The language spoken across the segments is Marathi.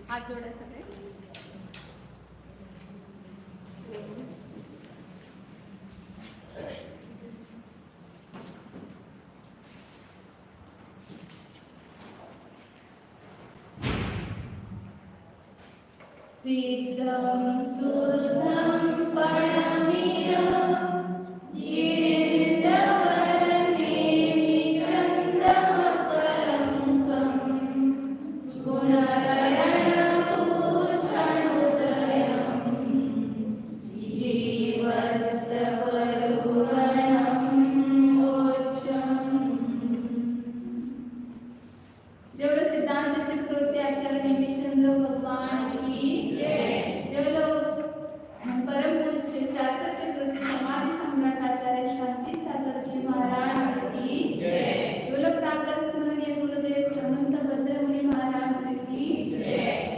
हात जोडा सगळे. सिद्धं सुद्धं परमियं चिरन्तवर्णेमिचन्दमकलङ्कं गुणरयणभूषणोदयं जीवस्तवरुवणम्. जेवढं सिद्धांत चक्रवर्ती आचार्य नेमिचंद्र भगवान की जेवढं परम पूज्य चाकर चक्रवर्ती समाधी सम्राट आचार्य शांती सागरजी महाराज की जेवढं प्राप्त स्मरणीय गुरुदेव समंत भद्रमुनी महाराज की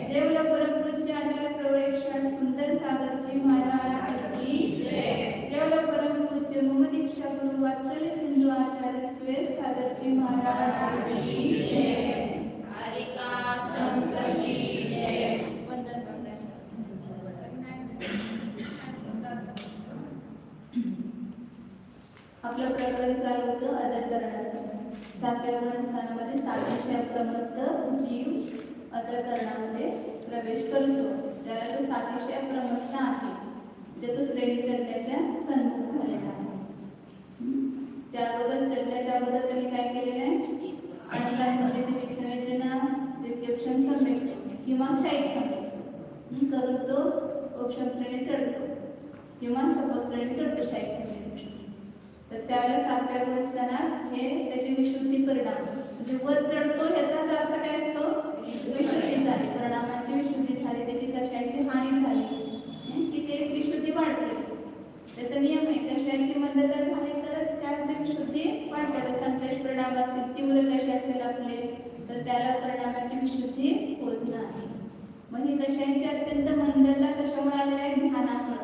जेवढं परम पूज्य आचार्य प्रवरेक्षण सुंदर सागरजी महाराज की जेवढं परम पूज्य मम दीक्षा गुरु वात्सल्य सिंधु आचार्य सुरेश सागरजी महाराज की आपलं प्रकरण चालू होतं अधःकरणाचं. 7व्या गुणस्थानामध्ये 7विषय प्रमत्त जीव अधःकरणामध्ये प्रवेश करतो. त्याला तो 7विषय प्रमत्त आहे, जे तो श्रेणी चढण्याच्या सन्मुख झालेला आहे. त्या अगोदर चढण्याच्या अगोदर त्यांनी काय केलेलं आहे? आठलांमध्ये जे विसर्जना द्वितीयोपशम सम्यक किंवा क्षयिक सम्यक करून तो उपशम श्रेणी चढतो किंवा शपथ श्रेणी चढतो क्षयिक सम्यक. तर त्यावेळेला 7व्या गुणस्थानात हे त्याचे विशुद्धी परिणाम म्हणजे वर चढतो याचाच अर्थ काय असतो? विशुद्धी झाली, परिणामांची विशुद्धी झाली, त्याची कशाची हानी झाली की ते विशुद्धी वाढते. त्याचा नियम आहे, कशाची मंदता झाली तरच काय होते? विशुद्धी वाढते. संक्लेश परिणाम असतील, तीव्र कशी असतील आपले, तर त्याला परिणामाची विशुद्धी होत नाही. मग ही कशाची अत्यंत मंदता कशामुळे आलेली आहे? ध्यानामुळे.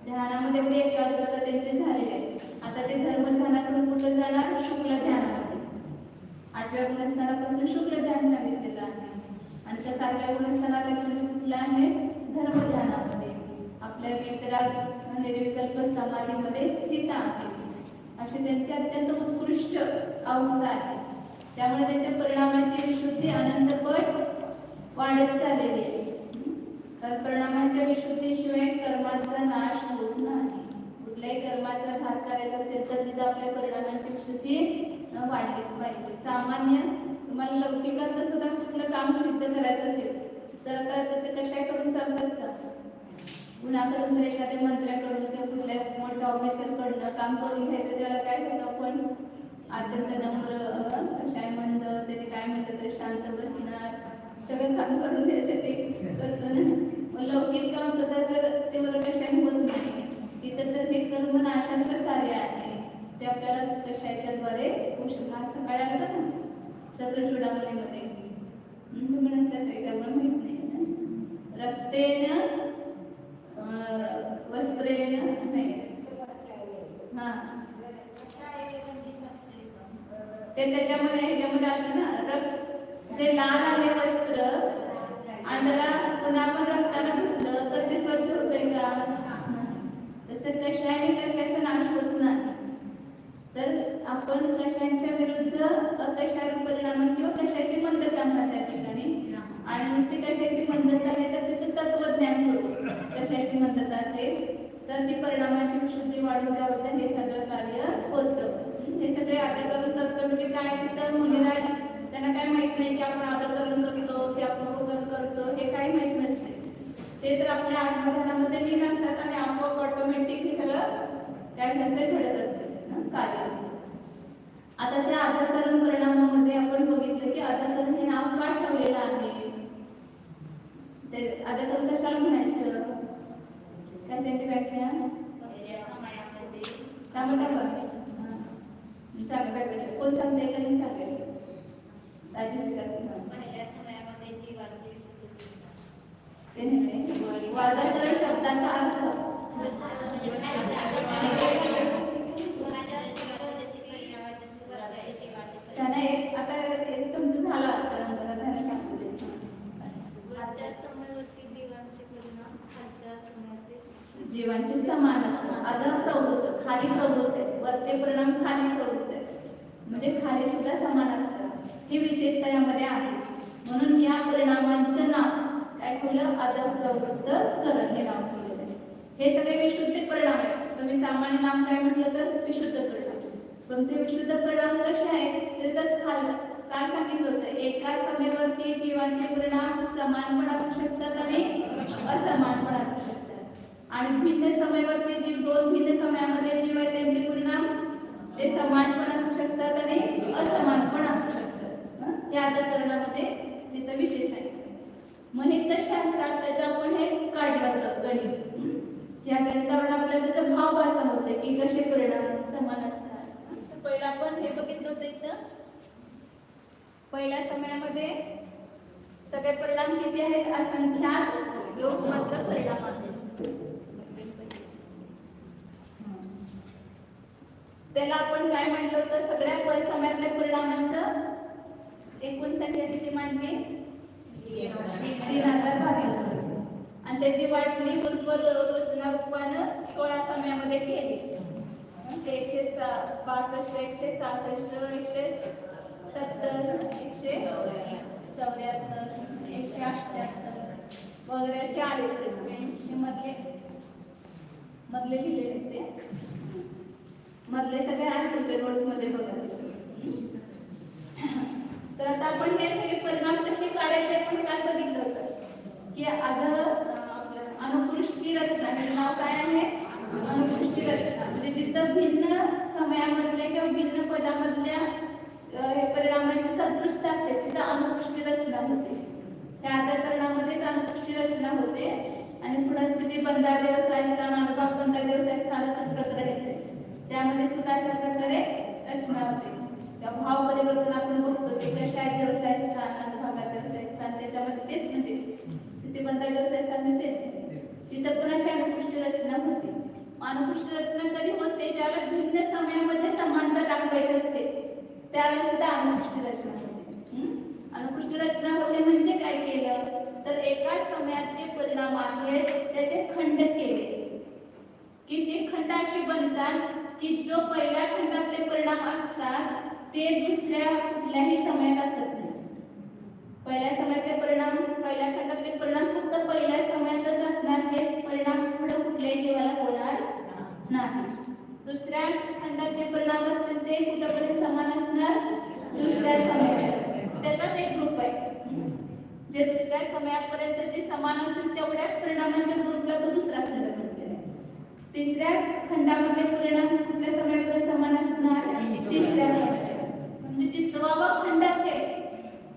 ध्यानामध्ये एवढी एकाग्रता त्यांची झालेली आहे. आता ते धर्मध्यानातून कुठे जाणार? शुक्ल ध्यानामध्ये. 8व्या गुणस्थानापासून शुक्ल ध्यान सांगितलेलं आहे आणि त्या 7व्या गुणस्थानाला कुठलं आहे? धर्मध्यानामध्ये आपल्या वितराग निर्विकल्प समाधीमध्ये स्थित आहे. अशी त्यांची अत्यंत उत्कृष्ट अवस्था आहे. त्यामुळे त्यांच्या परिणामाची विशुद्धी अनंतपट वाढत चाललेली आहे. तर परिणामाच्या विशुद्धीशिवाय कर्माचा नाश होत नाही. कुठल्याही कर्माचा घात करायचा असेल तर तिथं आपल्या परिणामाची विशुद्धी वाढलीच पाहिजे. सामान्य तुम्हाला लौकिकातलं सुद्धा कुठलं काम सिद्ध करायचं असेल तर ते कशा करून चालतात का? कुणाकडून तर एखाद्या मंत्र्याकडून किंवा कुठल्या मोठ्या ऑफिसरकडनं काम करून घ्यायचं, त्याला काय करतो आपण? अत्यंत नम्र, कशाय मंद, त्याने काय म्हणतात तर शांत बसणार, सगळं काम करून घ्यायसाठी करतो ना. मग लौकिक काम सुद्धा जर ते मला कशाने होत नाही, तिथं जर हे कर्म नाशांचं कार्य आहे ते आपल्याला कशाच्याद्वारे होऊ शकतं. असं काय आलं ना शत्रुचूडामणीमध्ये तुम्ही नसताच त्यामुळे माहित नाही ना. रक्तेन वस्त्रेन नाही हा ते त्याच्यामध्ये ह्याच्यामध्ये आलं ना. रक्त जे लाल आहे वस्त्र आणि त्याला पुन्हा आपण रक्ताला धुतलं तर ते स्वच्छ होतंय का? तसं कशाने कशाचा नाश होत नाही. तर आपण कशाच्या विरुद्ध अकशारूप परिणाम किंवा कशाची मंदता म्हणा त्या ठिकाणी, आणि नुसती कशाची मंदता नाही तर तिथे तत्वज्ञान करू. कशाची मंदता असेल तर ती परिणामाची विशुद्धी वाढून काय होतं? हे सगळं कार्य होतं. हे सगळे आदकरण करतो म्हणजे काय? तिथं मुनिराज त्यांना काय माहित नाही की आपण आदकरण करतो की आपण उपकरण करतो, हे काही माहित नसते. ते तर आपल्या आत्मध्यानामध्ये लीन असतात आणि आपोआप ऑटोमॅटिक हे सगळं काय नसते घडत असते कार्य. आता त्या आदकरण परिणामामध्ये आपण बघितलं की आदकरण हे नाव का ठेवलेलं आहे? ते आदकरण कशाला म्हणायचं? काय सांगते व्याख्या? सांगायचं कोण सांगते का नाही सांगायचं? वादकरण शब्दाचा अर्थ त्याने आता एक तुमचं झाला जीवांची समान असतात. अधम प्रवृत्त खाली प्रवृत्त आहे, वरचे परिणाम खाली प्रवृत्त आहे, म्हणजे खाली सुद्धा समान असतात. ही विशेषता यामध्ये आहे. म्हणून या परिणामांचं नाव काय ठेवलं? अधम प्रवृत्त करण हे नाव ठेवलेलं आहे. हे सगळे विशुद्ध परिणाम आहेत. तुम्ही सामान्य नाम काय म्हटलं तर विशुद्ध परिणाम. पण ते विशुद्ध परिणाम कसे आहेत ते तर काय सांगितलं होतं? एका समेवरती जीवांचे परिणाम समान पण असू शकतात आणि असमान पण असू शकतात. आणि भिन्न समयावरती जीव, दोन भिन्न समयामध्ये जीव आहेत त्यांचे परिणाम ते समान पण असू शकतात आणि असमान पण असू शकतात. या प्रकरणामध्ये तिथं विशेष आहे. मग हे कसे असतात त्याचं आपण हे काढलं होतं गणित. या गणितावरून आपल्याला त्याचा भाव असा होते की कसे परिणाम समान असतात. पहिला आपण हे बघितलं होतं इथं पहिल्या समयामध्ये सगळे परिणाम किती आहेत? असंख्यात लोकमात्र परिणाम आहेत. त्याला आपण काय म्हटलं होतं? सगळ्या समयातल्या परिणामांचं एकूण संख्या किती मांडली? 3000 भागिले. आणि त्याची वाटणी रचना रूपानं 16 समयामध्ये केली. 162, 166, 170, 174, 178 वगैरे असे आले परिणाम. मधले लिहिलेले ते मधले सगळे आठवते नोट्स मध्ये बघा. तर आता आपण हे सगळे परिणाम कसे काढायचे आपण काल बघितलं होतं की अनुकृष्टी रचना हे नाव काय आहे? अनुकृष्टी रचना म्हणजे जिथं भिन्न समयामधल्या किंवा भिन्न पदामधल्या हे परिणामांची सदृशता असते तिथं अनुकृष्टी रचना होते. त्या आधारकरणामध्येच अनुकृष्टी रचना होते. आणि पुढे स्थिती बंधार व्यवसाय स्थान, अनुभाग बंधार व्यवसाय स्थानाचं प्रकरण येते. त्यामध्ये सुद्धा अशा प्रकारे रचना होते. त्या भाव परिवर्तन आपण बघतो ते कशा आहेत? व्यवसाय स्थान, अनुभागात व्यवसाय स्थान, त्याच्यामध्ये तेच म्हणजे स्थिती बंधार व्यवसाय स्थान तेच तिथं पण अशा अनुकृष्टी रचना होते. अनुकृष्टी रचना कधी होते? ज्याला भिन्न समयामध्ये समानता दाखवायची असते त्यावेळेस सुद्धा अनुकृष्टी रचना होते. अनुकृष्टी रचना होते म्हणजे काय केलं तर एका समयाचे परिणाम आहेत त्याचे खंड केले की ते खंड असे बनतात की जो पहिल्या खंडातले परिणाम असतात ते दुसऱ्या कुठल्याही समयात असत नाही. पहिल्या समयातले परिणाम, पहिल्या खंडातले परिणाम फक्त पहिल्या समयातच असणार. हे परिणाम पुढे कुठल्याही जीवाला होणार नाही. दुसऱ्या खंडाचे परिणाम असतील ते कुठेपर्यंत समान असणार? दुसऱ्या समयात. त्याचाच एक ग्रुप आहे जे दुसऱ्या समयापर्यंत जे समान असतील तेवढ्याच परिणामांच्या ग्रुपला तो दुसरा खंड म्हटलेला आहे. तिसऱ्या खंडामधले परिणाम कुठल्या समयापर्यंत समान असणार? तिसऱ्या समयापर्यंत. म्हणजे जितवा खंड असेल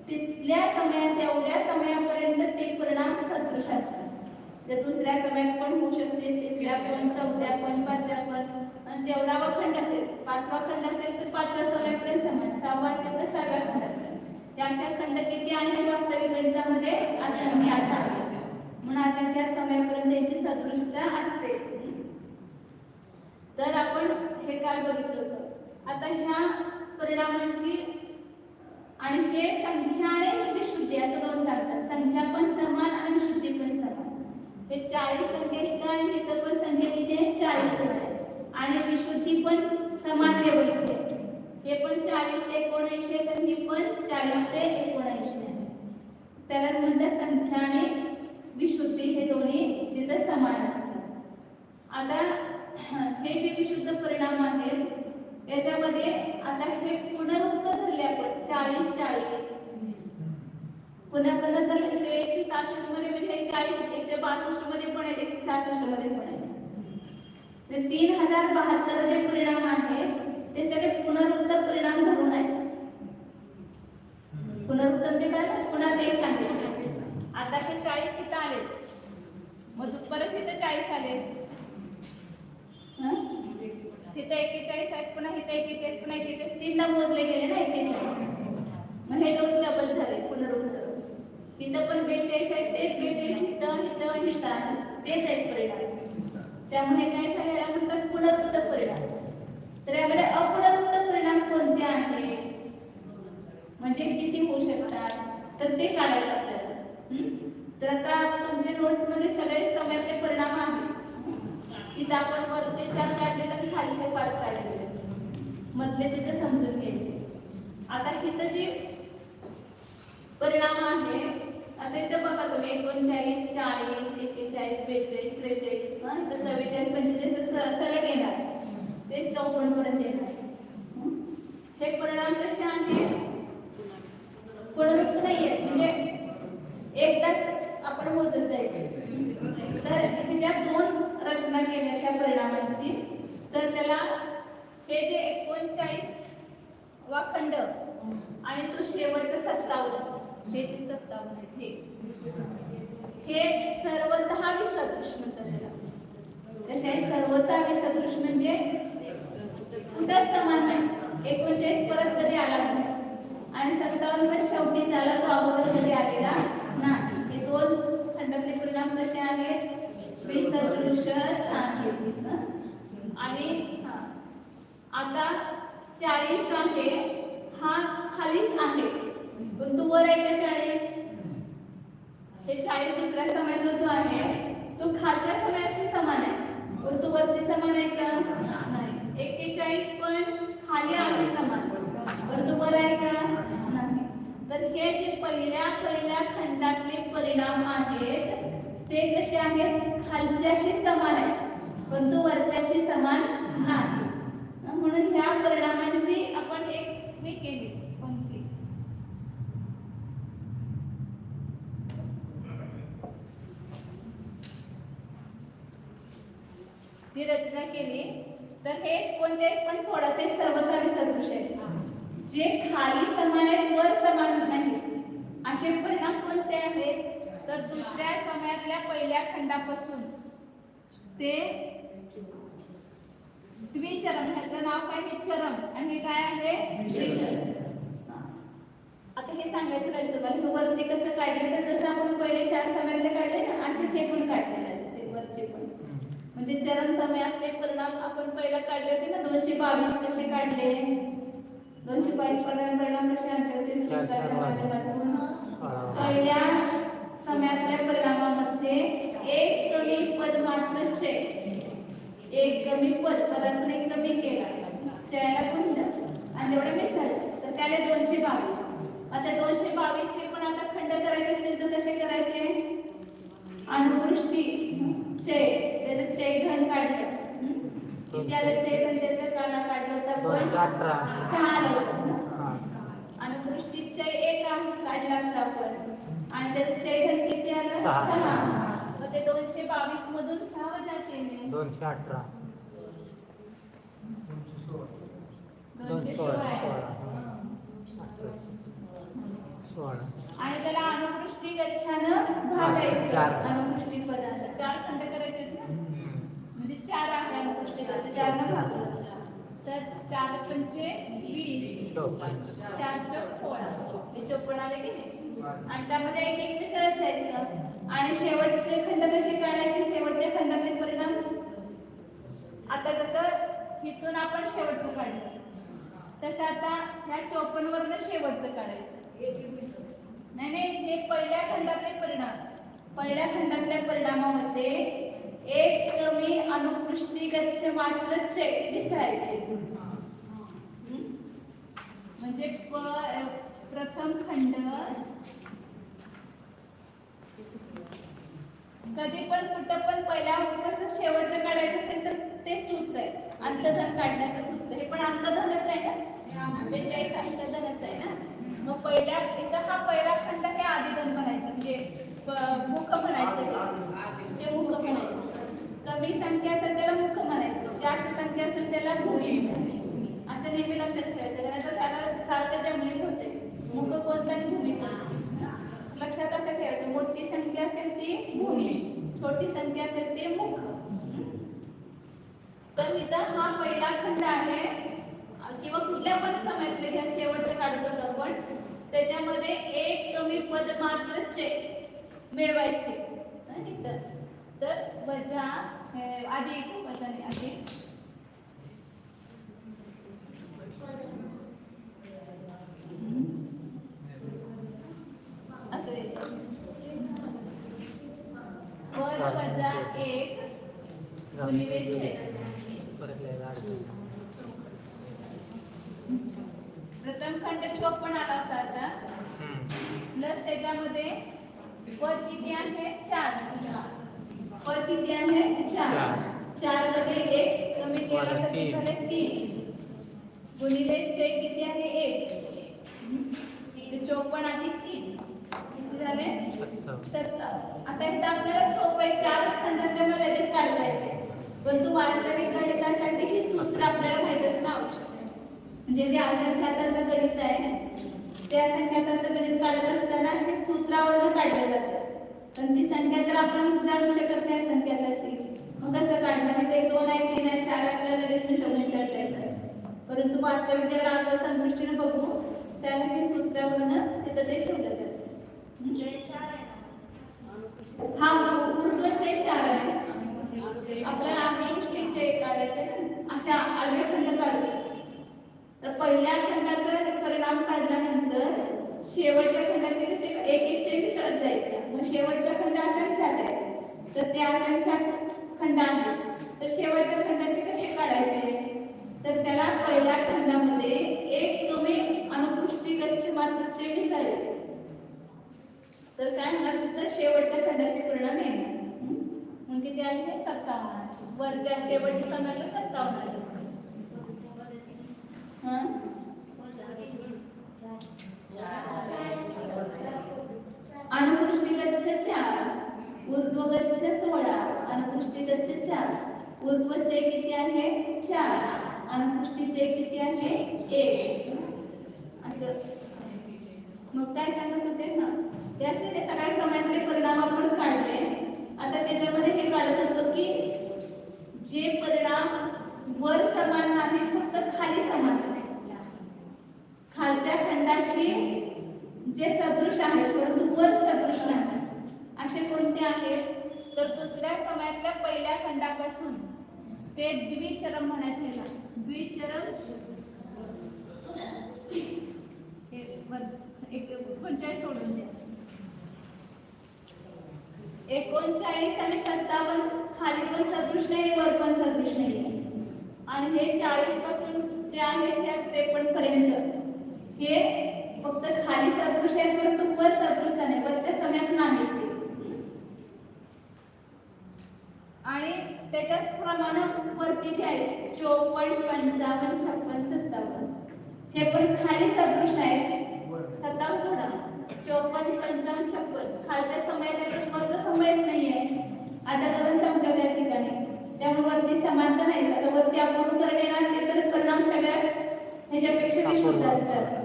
तिथल्या समयात एवढ्या समयापर्यंत ते परिणाम सदृश असतात. ते दुसऱ्या समयात पण होऊ शकते, तिसऱ्या पण, चौथ्या पण, पाचव्या पण. जेवढावा खंड असेल, पाचवा खंड असेल तर पाचव्या समयापर्यंत समान, सहावा असेल तर सहाव्या खंडापर्यंत. त्या अशा खंड किती आहेत वास्तविक गणितामध्ये? असंख्यात आहेत. म्हणून असंख्यात समयापर्यंत याची सदृशता असते. तर आपण हे काल बघितलं होतं. आता ह्या परिणामांची आणि हे संख्या आणि विशुद्धी असं दोन सांगतात. संख्या पण समान आणि विशुद्धी पण समान. हे 40 संख्या इथं आहे, इथं पण संख्या किती आहे? 40च आहे. आणि विशुद्धी पण समान लेवलची आहे. हे पण 40 ते 79 आहे तर ही पण 40 ते 79 आहे. त्यालाच म्हणतात संख्या आणि विशुद्धी हे दोन्ही जिथं समान असतात. आता हे जे विशुद्ध परिणाम आहेत याच्यामध्ये आता हे पुनरुक्त धरले आपण 40 40 पुन्हा धरले 166 मध्ये म्हणजे 40 162 मध्ये पण आहे 166 मध्ये पण आहे. 3072 जे परिणाम आहेत ते सगळे पुनरुक्त परिणाम धरून आहेत. पुनरुक्त म्हणजे काय? पुन्हा तेच सांगितलं. आता हे 40 इथं आलेच, मग परत इथं 40 आले, तिथं 41 आहेत, पुन्हा इथं 41, पुन्हा 41, तीनदा मोजले गेले ना 41. मग हे दोन डबल झाले पुनरुक्त. इथं पण 42 आहेत, तेच 42 इथं इथं इथं तेच आहेत परिणाम. त्यामुळे काय झालं याला म्हणतात पुनरुक्त परिणाम. तर यामध्ये अपुनरुक्त परिणाम कोणते आहेत म्हणजे किती होऊ शकतात तर ते काढायचं आपल्याला. तर आता तुमच्या नोट्स मध्ये सगळे समयातले परिणाम आहेत. इथं आपण वरचे 4 काढले आणि खालचे 5 काढलेले, मधले तिथं समजून घ्यायचे. आता इथं जे परिणाम आहे, आता इथं बघा तुम्ही 39, 40, 41, 42, 43, इथं 44, 45 सलग येणार, ते 54 पर्यंत येणार. हे परिणाम कसे आहेत? पुनरुक्त नाहीये, म्हणजे एकदाच आपण मोजत जायचं. तर ह्याच्या 2 रचना केल्या त्या परिणामांची, तर त्याला हे जे 39 वा खंड आणि तो शेवटचा 57, हे जे 57 आहेत हे सर्वतः विसदृश म्हणतात त्याला. कसे आहे? सर्वतः विसदृश म्हणजे कुठंच समान नाही. 39 परत कधी आलाच नाही आणि 57 पण शेवटी झाला, तो अगोदर कधी आलेला नाही. हे 2 खंडातले परिणाम कसे आहेत? विसदृशच आहेत. आणि आता 40 आहे, हा खालीच आहे, पण तो वर आहे का 40? हे 40 दुसऱ्या समयातला जो आहे तो खालच्या समयाशी समान आहे, पण तो वरती समान आहे का? नाही. 41 पण खाली आहे समान, पण तो वर आहे का? नाही. तर हे जे पहिल्या खंडातले परिणाम आहेत ते कसे आहेत? खालच्याशी समान आहेत, पण तो वरच्याशी समान नाही. म्हणून ह्या परिणामांची आपण एक केली पंक्ती. ही रचना केली तर हे 39 पण 16 ते सर्वथा विसदृश आहेत. जे खाली समान आहेत, वर समान नाही, असे परिणाम कोणते आहेत? तर दुसऱ्या समयातल्या पहिल्या खंडापासून ते द्विचरण, ह्याचं नाव काय? हे चरण, आणि हे काय आहे? द्विचरण. आता हे सांगायचं राहिलं तुम्हाला, हे वरती कसं काढले, तर जसं आपण पहिले 4 समयातले काढले ना, असेच हे पण काढले जायचे वरचे पण. म्हणजे चरण समयातले परिणाम आपण पहिला काढले होते ना, 222 कसे काढले, 222 परिणाम कसे आणले होते सूत्राच्या माध्यमातून. पहिल्या समयातल्या परिणामामध्ये एक कमी पद मात्र चे, एक कमी पदार्थाने कमी केला, चयाला गुणलं आणि एवढं मिसळलं, तर त्याला 222. आता 222 चे पण आता खंड करायचे असेल तर कसे करायचे? अनुवृष्टी चय, त्याचं चय घन काढलं, किती आलं चय घन? त्याचं काना काढलं होतं पण 6 आलं होतं. अनुवृष्टी चय 1 काढला होता आपण, आणि त्याचं चय घन किती आलं? 6. मग ते 222 मधून 6 वजा केले 218. 216. आणि त्याला अनुवृष्टी गच्छानं भागायचं. अनुवृष्टी पदार्थ 4 खंड करायचे ना, म्हणजे 4 आहे अनुवृष्टी गच्छ, 4 न भागलं तर 4 पंचे 20, 4 चौक 16, हे 54 आले की नाही. आणि त्यामध्ये एक एक मिसळत जायचं. आणि शेवटचे खंड कसे काढायचे? शेवटच्या खंडातले परिणाम, आता जसं इथून आपण शेवटचं काढलं तसं आता ह्या 54 वरनं शेवटचं काढायचं. नाही, हे पहिल्या खंडातले परिणाम. पहिल्या खंडातल्या परिणामामध्ये एक कमी अनुपृष्टी गच्छ मात्र चे मिसळायचे. म्हणजे प्रथम खंड कधी पण कुठं पण पहिल्या कसं शेवटचं काढायचं असेल तर ते सूत्र आहे, अंतधन काढण्याचं सूत्र. हे पण अंतधनच आहे ना, 42 अंतधनच आहे ना. मग पहिल्या इथं हा पहिला खंड हे आदिधन म्हणायचं, म्हणजे मुख म्हणायचं, ते मुख म्हणायचं. कमी संख्या असेल त्याला मुख म्हणायचं, जास्त संख्या असेल त्याला भूमी म्हणायचं. असं नेहमी लक्षात ठेवायचं, कारण तर त्याला सारखं जमलिंग होते. मुख कोणतं आणि भूमी कोणतं लक्षात असं ठेवायचं. मोठी संख्या असेल ती भूमी, छोटी संख्या असेल ते मुख. तर इथं हा पहिला खंड आहे, किंवा कुठल्या पण समयातले घ्या, शेवटचं काढत होतो आपण, त्याच्यामध्ये एक कमी पद मात्र चे मिळवायचे. तर वजा आधी वजा नाही आधी पद वजा 1 गुणिले छेद. परत लिहायला अडचण. प्रथम खंड 54 आला होता आता. प्लस त्याच्यामध्ये पद किती आहे 4. पद किती आहे 4. 4 मध्ये 1 कमी केला तर किती झाले 3. गुणिले छेद किती आहे 1. 54 अधिक 3 किती झाले 70. आता इथं आपल्याला सोपं आहे 4 खंड असल्यामुळे लगेच काढता येते. परंतु वास्तविक गणितासाठी ही सूत्र आपल्याला माहित असणं आवश्यक आहे. म्हणजे जे असंख्याताचं गणित आहे ते असंख्याताचं गणित काढत असताना हे सूत्रावरून काढलं जातं. पण ती संख्या तर आपण जाणू शकत नाही असंख्याताची. मग कसं काढणार? ते 2 आहे 3 आहे 4 आपल्याला लगेच मिसळता येतात. परंतु वास्तविक जेव्हा आपण संदृष्टीने बघू त्याला हे सूत्रावरून तिथं ते ठेवलं जातं. हा ऊर्ध्वचे 4 आहे. आपल्याला अनुष्ठीचे काढायचे ना. अशा आडवे खंड काढले तर पहिल्या खंडाचा परिणाम काढल्यानंतर शेवटच्या खंडाचे कसे एक एक चे मिसळत जायचं. मग शेवटचा खंड असंख्यात आहे तर ते असंख्यात खंड आहे. तर शेवटच्या खंडाचे कसे काढायचे? तर त्याला पहिल्या खंडामध्ये एक कमी अनुपृष्ठीगत मात्राचे मिसळले तर काय होणार? तर शेवटच्या खंडाचे परिणाम येणार. मग किती आले? 57. वरच्या शेवटच्या समाजला 57 आले. अनुपृष्ठीगच्छ 4 ऊर्ध्वगच्छ 16 अनुपृष्ठीगच्छ 4 ऊर्ध्वचे किती आहे 4 अनुपृष्ठीचे किती आहे 1 असं. मग काय सांगत होते ना ते असे ते सगळ्या समाजले परिणाम आपण काढले. आता त्याच्यामध्ये हे काढत होतो की जे परिणाम वर समान नाही फक्त खाली समान आहे. खालच्या खंडाशी जे सदृश आहेत परंतु वर सदृश नाही असे कोणते आहेत? तर दुसऱ्या समायातल्या पहिल्या खंडापासून ते द्विचरम म्हणायचे ह्याला. द्विचरम हे 39 सोडून द्या. 39 आणि 57 खाली पण सदृश नाही वर पण सदृश नाही. आणि हे 40 पासून जे आहे त्या 53 पर्यंत हे फक्त खाली सदृश आहे परंतु वर सदृश नाही. वरच्या समयात नाही ते. आणि त्याच्याच प्रमाणे वरती जे आहे 54 55 56 57 हे पण खाली सदृश आहे. 57 सोडा 54 55 56 खालच्या समयात वरचा समयच नाहीये. आता करून संपलं त्या ठिकाणी. त्यामुळे वरती समानता नाही. आता वरती आपण करण्याला ते तर परिणाम सगळ्यात ह्याच्यापेक्षा विशुद्ध असतात.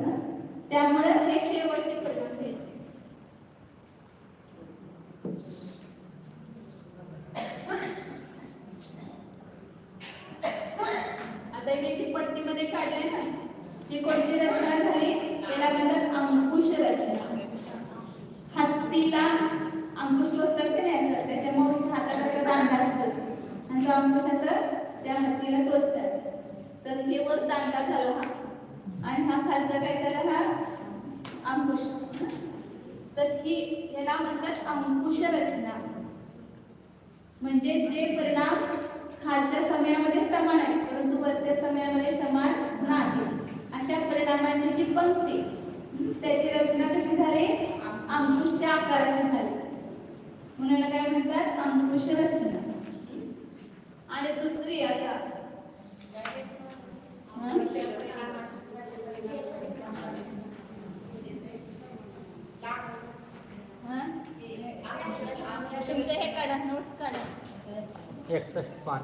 त्यामुळे हे शेवटचे परिणाम घ्यायचे. आता मी जी पट्टीमध्ये काढले ना ती कोणती रचना झाली त्याला म्हणतात अंकुश रचना. हत्तीला अंकुश टोचतात की नाही असं त्याच्या हातात असा दांडा असतो आणि तो अंकुश असं त्या हत्तीला टोचतात. तर हे वर दांडा झाला हा आणि हा खालचा काय झाला हा अंकुश. तर ही याला म्हणतात अंकुश रचना. म्हणजे जे परिणाम खालच्या समयामध्ये समान आहे परंतु वरच्या समयामध्ये समान नाही अशा परिणामांची जी पंक्ती त्याची रचना कशी झाली? अंकुशच्या आकाराची झाली. म्हणून काय म्हणतात अंकुश रचना. आणि दुसरी आता तुमचं हे काढा नोट्स काढा. 61 पान.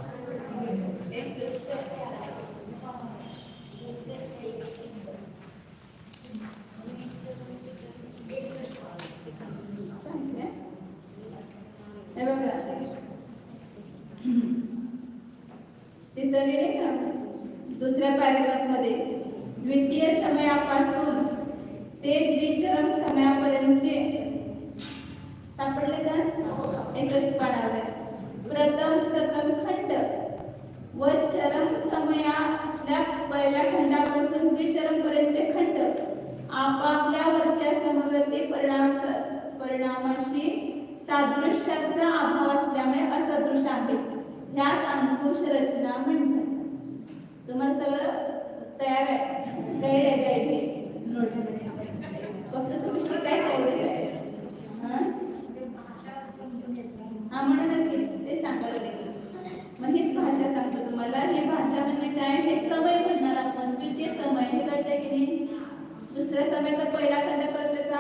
हे बघा तिथं लिहिले का दुसऱ्या पॅराग्राफ मध्ये द्वितीय समयापासून ते द्विचरम समयापर्यंतचे सापडले का? 61 पानावर प्रथम खंड व चरम समयातल्या पहिल्या खंडापासून द्विचरम पर्यंतचे खंड आपापल्या वरच्या समवर्ती परिणामाशी सादृश्याचा अभाव असल्यामुळे असदृश आहे. ह्याच अंकुश रचना म्हणतात. तुम्हाला सगळं तयार आहे, गाईड आहे, गाईड आहे नोट्समध्ये. फक्त तुम्ही शिकायचं एवढंच आहे. हा म्हणूनच की ते सांगायला लागेल. मग हीच भाषा सांगतो तुम्हाला. ही भाषा म्हणजे काय, हे समय म्हणणार आपण. द्वितीय समय हे कळतंय की नाही. दुसऱ्या समयाचा पहिला खंड कळतोय का,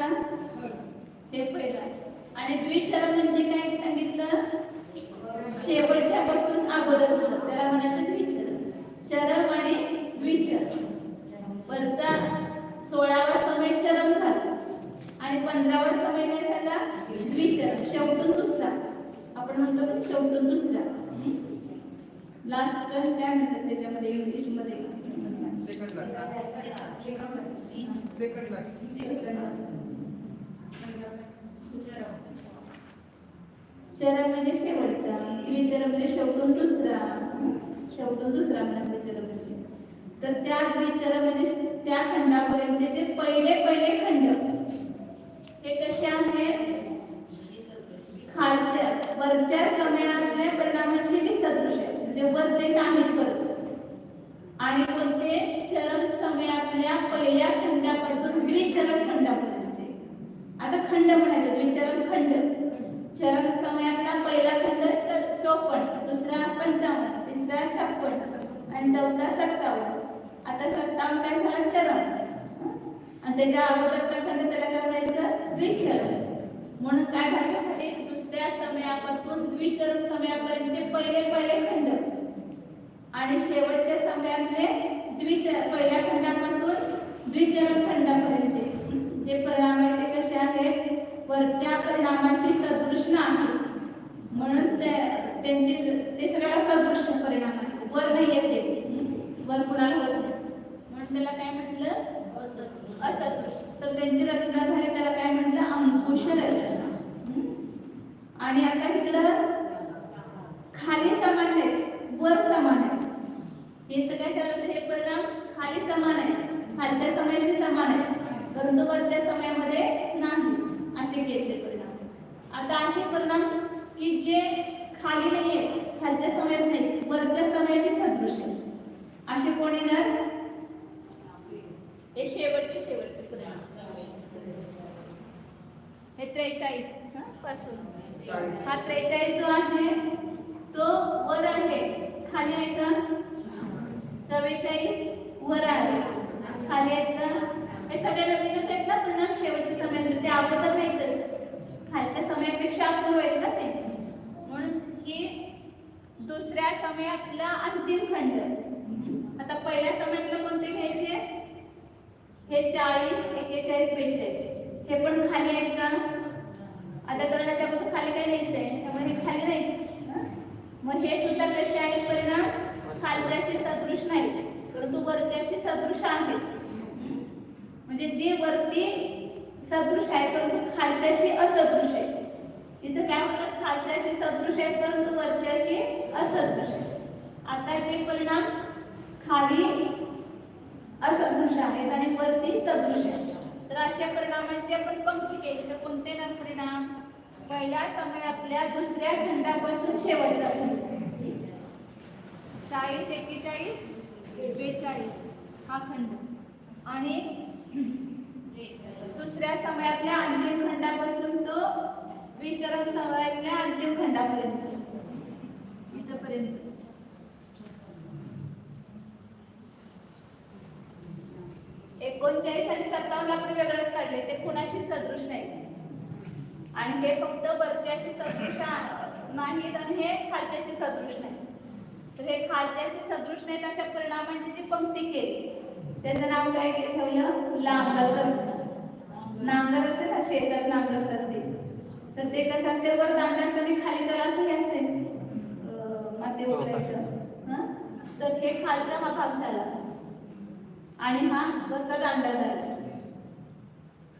हे पहिला. आणि द्विचरण म्हणजे काय सांगितलं, शेवटच्या पासून अगोदरचं, त्याला म्हणायचं द्विचरण. चरम आणि द्विचरण. वरचा 16वा समय चरम झाला आणि 15वा समय काय झाला, द्विचरण. शेवटून दुसरा, आपण म्हणतो की शेवटून दुसरा. लास्ट टर्न काय म्हणतात त्याच्यामध्ये इंग्लिश मध्ये, सेकंड लास्ट. चरम म्हणजे शेवटचा, द्विचरण म्हणजे शेवटून दुसरा. शेवटून दुसरा म्हणा द्विचरण म्हणजे. तर त्या द्विचरण म्हणजे त्या खंडापर्यंतचे जे पहिले खंड हे कसे आहेत, खालच्या वरच्या समयातल्या परिणामाशी ते सदृश आहे, म्हणजे वर ते नाहीत करत. आणि कोणते, चरम समयातल्या पहिल्या खंडापासून द्विचरण खंडापर्यंतचे. आता खंड म्हणायचं, द्विचरण खंड. चरम समयातला पहिला खंड 54, दुसरा 55, तिसरा 56 आणि चौथा 57. आता 57 काय झाला, चरम. आणि त्याच्या अगोदरचा खंड त्याला काय म्हणायचं, द्विचरण. म्हणून काय भाषेसाठी, दुसऱ्या समयापासून द्विचरण समयापर्यंतचे पहिले खंड आणि शेवटच्या समयातले पहिल्या खंडापासून द्विचरण खंडापर्यंतचे जे परिणाम आहेत ते कसे आहेत, वरच्या परिणामाशी सदृश नाहीत. म्हणून त्यांचे ते सगळ्याला सदृश परिणाम आहेत, वर नाही येते, वर कुणाला वर नाही. म्हणून त्याला काय म्हटलं, असदृश. तर त्यांची रचना झाली, त्याला काय म्हटलं, अंकुश रचना. आणि आता इकडं खाली समान आहेत, वर समान आहे. इथं काय झालं, हे परिणाम खाली समान आहे, खालच्या समयाशी समान आहे, परंतु वरच्या समयामध्ये नाही, असे केले परिणाम. आता असे परिणाम की जे खाली नाहीये, खालच्या समयात नाही, वरच्या समयाशी सदृश आहे, असे कोणी ना हे शेवटचे परिणाम. हे 43 पासून हा 43 जो आहे तो वर आहे, खाली आहे का, 44 वर आहे, खाली आहे का. हे सगळे नवीनच आहेत ना परिणाम, शेवटच्या समयात. ते अगोदर नाहीतच, खालच्या समयापेक्षा अपूर्व आहेत ना ते. म्हणून ही दुसऱ्या समयातला अंतिम खंड. आता पहिल्या समयातलं कोणते घ्यायचे, हे 40, 41, 42 हे पण खाली आहेत का. आता कर्णाच्या बद्दल खाली काय नाहीच आहे, त्यामुळे हे खाली नाहीच. मग हे सुद्धा कसे आहेत परिणाम, खालच्याशी सदृश नाही, परंतु वरच्याशी सदृश आहेत. म्हणजे जे वरती सदृश आहे परंतु खालच्याशी असदृश आहे. इथं काय होतं, खालच्याशी सदृश आहे परंतु वरच्याशी असदृश आहे. आता जे परिणाम खाली असदृश आहेत आणि वरती सदृश आहेत, तर अशा परिणामांची आपण पंक्ती केली तर कोणते ना परिणाम, पहिल्या समयातल्या दुसऱ्या खंडापासून शेवटचा खंड. 40, 41, 42 हा खंड आणि दुसऱ्या समयातल्या अंतिम खंडापासून तो द्विचरण समयातल्या अंतिम खंडापर्यंत इथपर्यंत. 39 आणि 57 आपण वेगळंच काढले, ते कुणाशी सदृश नाही. आणि हे फक्त वरच्याशी सदृश नाहीत आणि हे खालच्याशी सदृश नाही. तर हे खालच्याशी सदृश नाहीत अशा परिणामांची जी पंक्ती केली त्याचं नाव काय ठेवलं, लांबल रचना. नांगर असते ना, शेतात नांगरत असते, तर ते कसं असते, वर दांडा असते आणि खाली त्याला असंही असते माती वगैरेचं. तर हे खालचा हा भाग झाला आणि हा वरचा दांडा झाला.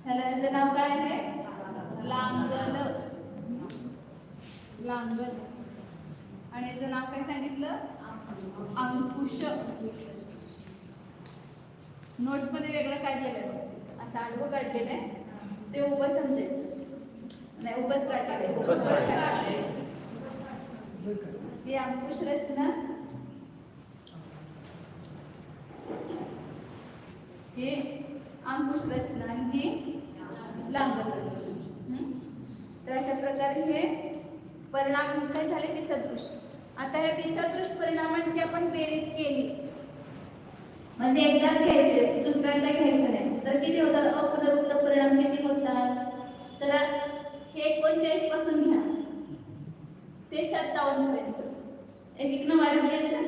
ह्याला याचं नाव काय आहे, लांगल. लांगल. आणि याचं नाव काय सांगितलं, अंकुश. नोट्स मध्ये वेगळं काढलेलं आहे, असं आडवं काढलेलं आहे, ते उभं समजायचं नाही, उभंच काढलेलं आहे. ही अंकुश रचना, हे अंकुश रचना आणि ही लांबक रचना. तर अशा प्रकारे हे परिणाम काय झाले विसदृश. आता या विसदृश परिणामांची आपण बेरीज केली म्हणजे एकदाच घ्यायचे दुसऱ्यांदा घ्यायचं नाही तर किती होतात अपुनरुक्त परिणाम किती होतात. तर हे 39 पासून घ्या ते 57 पर्यंत एक एक न वाढत गेले ना.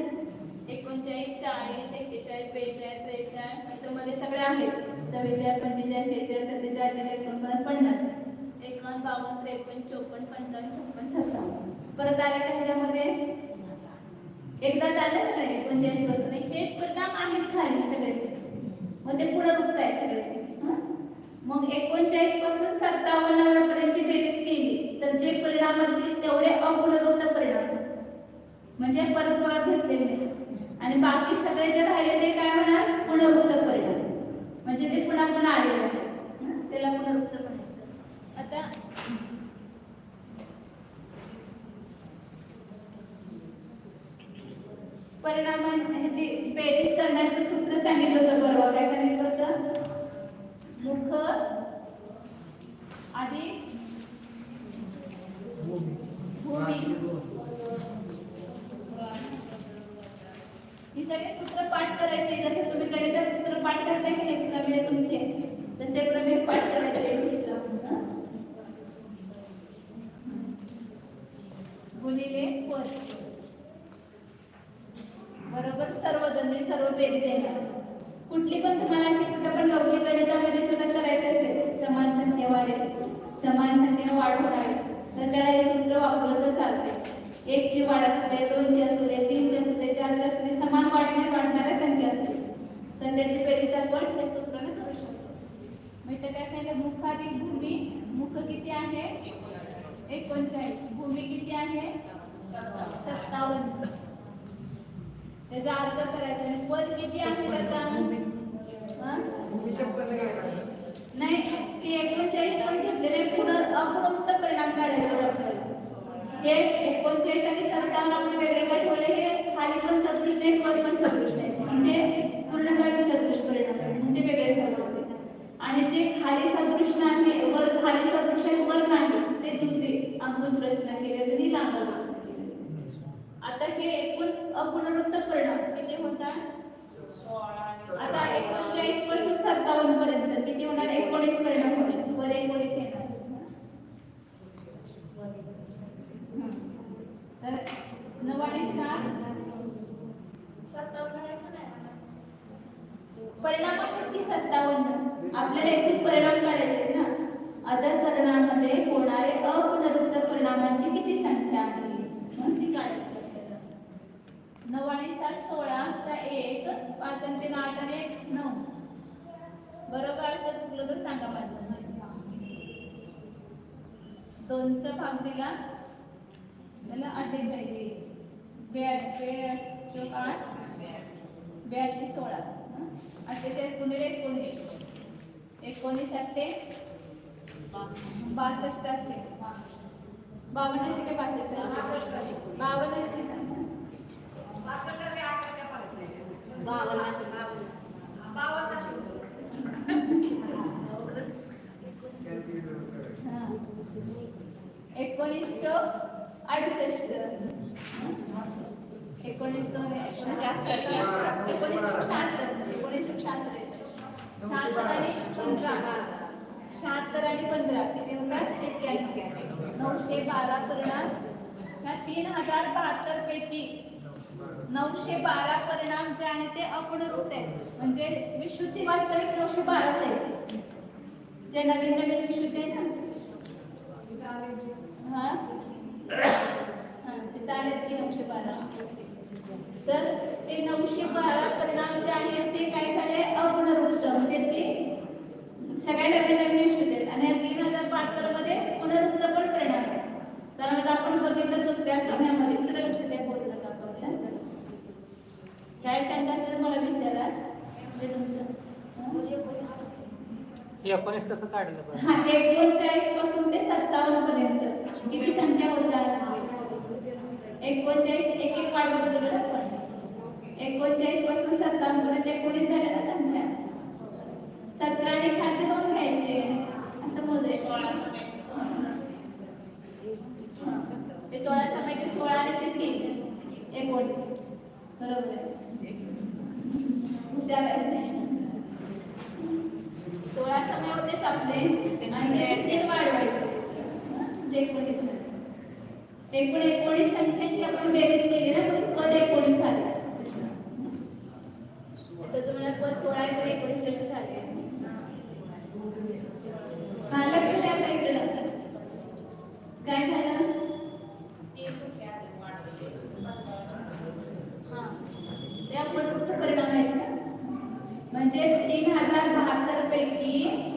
39 40 41 42 43 त्याच्यामध्ये सगळे आहेत 44 45 46 47 48 49 51 52 53 54 55 56 57 परत आले का ह्याच्यामध्ये एकदा झालं सगळे 39 पासून हेच परिणाम आहेत खाली सगळे मग ते पुनरुक्त आहे सगळे. मग 39 पासून 57 पर्यंतची बेरीज केली तर जे परिणाम असतील तेवढे अपुनरुक्त परिणाम म्हणजे परत परत घेतलेले आणि बाकी सगळे जे राहिले ते काय होणार पुनरुक्त परिणाम म्हणजे ते पुन्हा पुन्हा आलेले आहे त्याला पुनरुक्त म्हणायचं. आता परिणामांची बेरीज करण्याचं सूत्र सांगितलं होतं बरोबर. काय सांगितलं होतं मुख अधिक भूमी ही सगळे सूत्र पाठ करायचे. जसं तुम्ही गणितात सूत्र पाठ करताय की नाही प्रमेय तुमचे तसे प्रमेय पाठ करायचे. गुणिले पद बरोबर सर्व म्हणजे सर्व बेरीज येणार. कुठली पण तुम्हाला अशी कुठं पण लौकिक गणितामध्ये सुद्धा करायचे असेल समान संख्येवाले समान संख्येने वाढ होणार तर त्याला हे सूत्र वापरलं तर चालते. 1 ची वाढ असू दे 2 ची असू दे 3 ची असू दे 4 ची असू दे समान वाढीने वाढणाऱ्या संख्या असतील तर त्याची बेरीज आपण या सूत्राने करू शकतो. मग इथे काय सांगितलं मुख अधिक भूमी. मुख किती आहे 39 भूमी किती आहे 57 त्याचा अर्थ करायचा आणि पद किती आहे आता नाही ती 39 पण घेतलेले पुन्हा अपुनरुक्त परिणाम काढायचे आपल्याला. हे 39 आणि 57 आपण वेगळे का ठेवले हे खाली पण सदृश नाही वर पण सदृश नाही म्हणजे पूर्णपणे सदृश परिणाम आहे म्हणजे वेगळे ठेवले. आणि जे खाली सदृश नाही वर खाली सदृश आहे वर नाही ते दुसरी अंकुश रचना केली आणि लांबक रचना केली. आता हे एकूण अपुनरुक्त परिणाम किती होतात आता 39 पासून 57 पर्यंत किती होणार 19 परिणाम होणार वर 19 येणार. तर 9 आणि 7 परिणामापैकी 57 आपल्याला एकूण परिणाम काढायचे आहेत ना. अदरकरणामध्ये होणारे अपुनरुक्त परिणामांची किती संख्या आहे म्हणून ती काढायची आपल्याला. 9 आणि 7 16 चा 1 5 आणि 3 8 आणि 1 9 बरोबर अर्थ चुकलं तर सांगा माझं. 2 चा भाग दिला त्याला 48 8 16 48 गुणिले 19 19 8 62 असे 52 असे काय 62 52 असे एकोणीस 68 एकोणीस 76 आणि 15 किती होतात 91 912 परिणाम ह्या 3072 पैकी 912 परिणाम जे आहे ते अपुनरुक्त आहेत म्हणजे विशुद्धी वास्तविक 912च आहे. जे नवीन नवीन विशुद्धी आहे ना ते चालेल की 912 तर ते 912 परिणाम जे आहेत ते काय झाले अपुनरुक्त म्हणजे ते सगळ्या नवीन नवीन विशुद्धी आहेत आणि 3072 मध्ये पुनरुक्त पण परिणाम आहे. कारण आपण बघितलं दुसऱ्या समयामध्ये इकडे लक्ष द्या बोललं का आपण काय शंका असेल मला विचारा म्हणजे तुमचं 19 कसं काढलं बरं. हा 39 पासून ते 57 पर्यंत किती संख्या होतात 39 एक एक वाढवत गेलो ना आपण. 39 पासून 57 पर्यंत 19 झाल्या ना संख्या. 17 आणि खालचे 2 घ्यायचे असं मोजायचं. ते 16 समायचे 16 आणि ते 3 19. बरोबर आहे. हुशार आहे. 16 समय होतेच आपले आणि ते वाढवायचे. ते 19 झाले. एकूण 19 संख्यांची आपण बेरीज केली ना म्हणून पद 19 आले. तर तुम्हाला पद 16 आहे तर 19 कसे झाले? हा लक्ष द्या आता इकडं. काय झालं? हा ते आपण परिणाम आहेत का? म्हणजे 3072 पैकी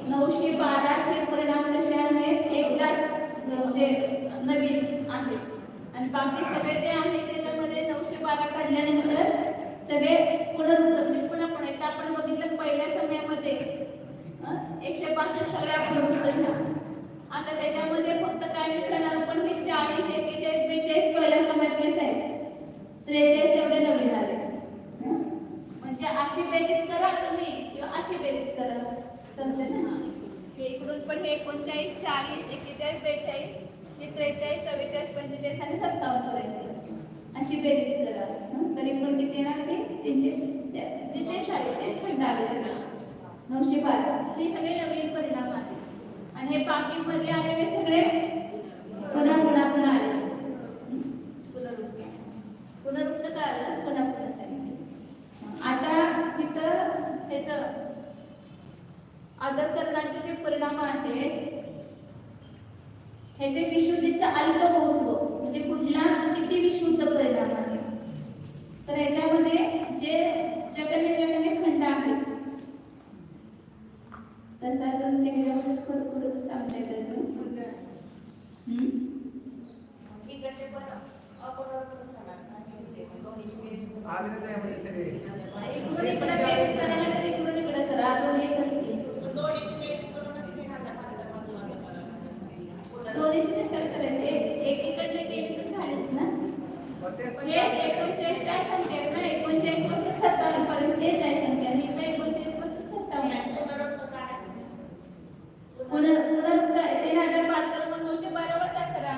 912 चे परिणाम कसे आहेत? एकदाच म्हणजे नवीन आहेत आणि बाकी सगळे जे आहे त्याच्यामध्ये 912 काढल्यानंतर सगळे पुनरुत्तर पुन्हा पण एकदा आपण बघितलं पहिल्या समयामध्ये 165 सगळ्या पुनरुत्तर घ्या. आता त्याच्यामध्ये फक्त काय विसरणार आपण हे 40 41 42 पहिल्या समयातलेच आहेत. 43 एवढे नवीन आले. म्हणजे अशी बेरीज करा तुम्ही किंवा अशी बेरीज करा. समजेल ना? हे इकडून पण हे 39 40 41 42 हे 43 44 45 आणि 57 पर्यंत अशी बेरीज करा. तरी पण किती येणार ते 333 खंड आले सगळं 912. हे सगळे नवीन परिणाम आहेत आणि हे बाकी मध्ये आलेले सगळे पुन्हा पुन्हा पुन्हा आले. पुनरुत्तर काय आलं? पुन्हा पुन्हा सांगितलं. आता इथं ह्याचं आदरकरणाचे जे परिणाम आहेत ह्याचे विशुद्धीचं अल्पबहुत्व म्हणजे कुठला किती विशुद्ध परिणाम आहे. तर याच्यामध्ये जे जगणे खंड आहेत तसा अजून त्याच्यामध्ये भरपूर सांगता येत अजून. इकडून इकडे बेरीज करायला तर इकडून इकडे करा. अजून एकच दोन्हीची कशाला करायची? एकीकडले केली तर झालीच ना. हे 39 काय संख्या आहे ना? 39 पासून 57 पर्यंत तेच आहे संख्या. मी तर 39 पासून 57 पुनरुत्तर 3072 मग 912 वजा करा.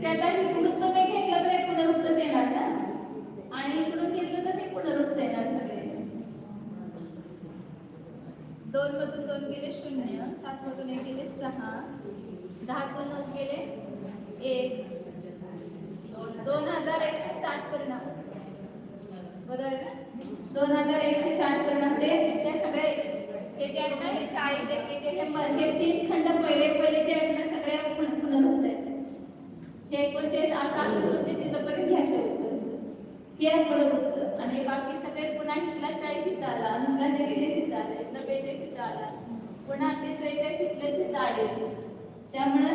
त्याला इकडून तुम्ही घेतलं तर एक पुनरुत्तरच येणार ना आणि इकडून घेतलं तर ते पुनरुत्तर येणार सगळे. 2 मधून 2 गेले 0, 7 मधून 1 गेले 6, 10 तून 9 गेले 1, 2160 परिणाम. बरोबर आहे ना? 2160 परिणाम ते सगळे हे जे आहेत ना हे 40 41 हे 3 खंड पहिले जे आहेत ना सगळे पुनरुत्तर आहेत. हे 39 असा होते तिथपर्यंत घ्या शेवटपर्यंत. हे पुनरुत्तर आणि बाकी सगळे पुन्हा इथला 40 इथं आला, इथला 41 इथं आला, इथला 42 इथं आला, पुन्हा ते 43 इथलेच इथं आले. त्यामुळे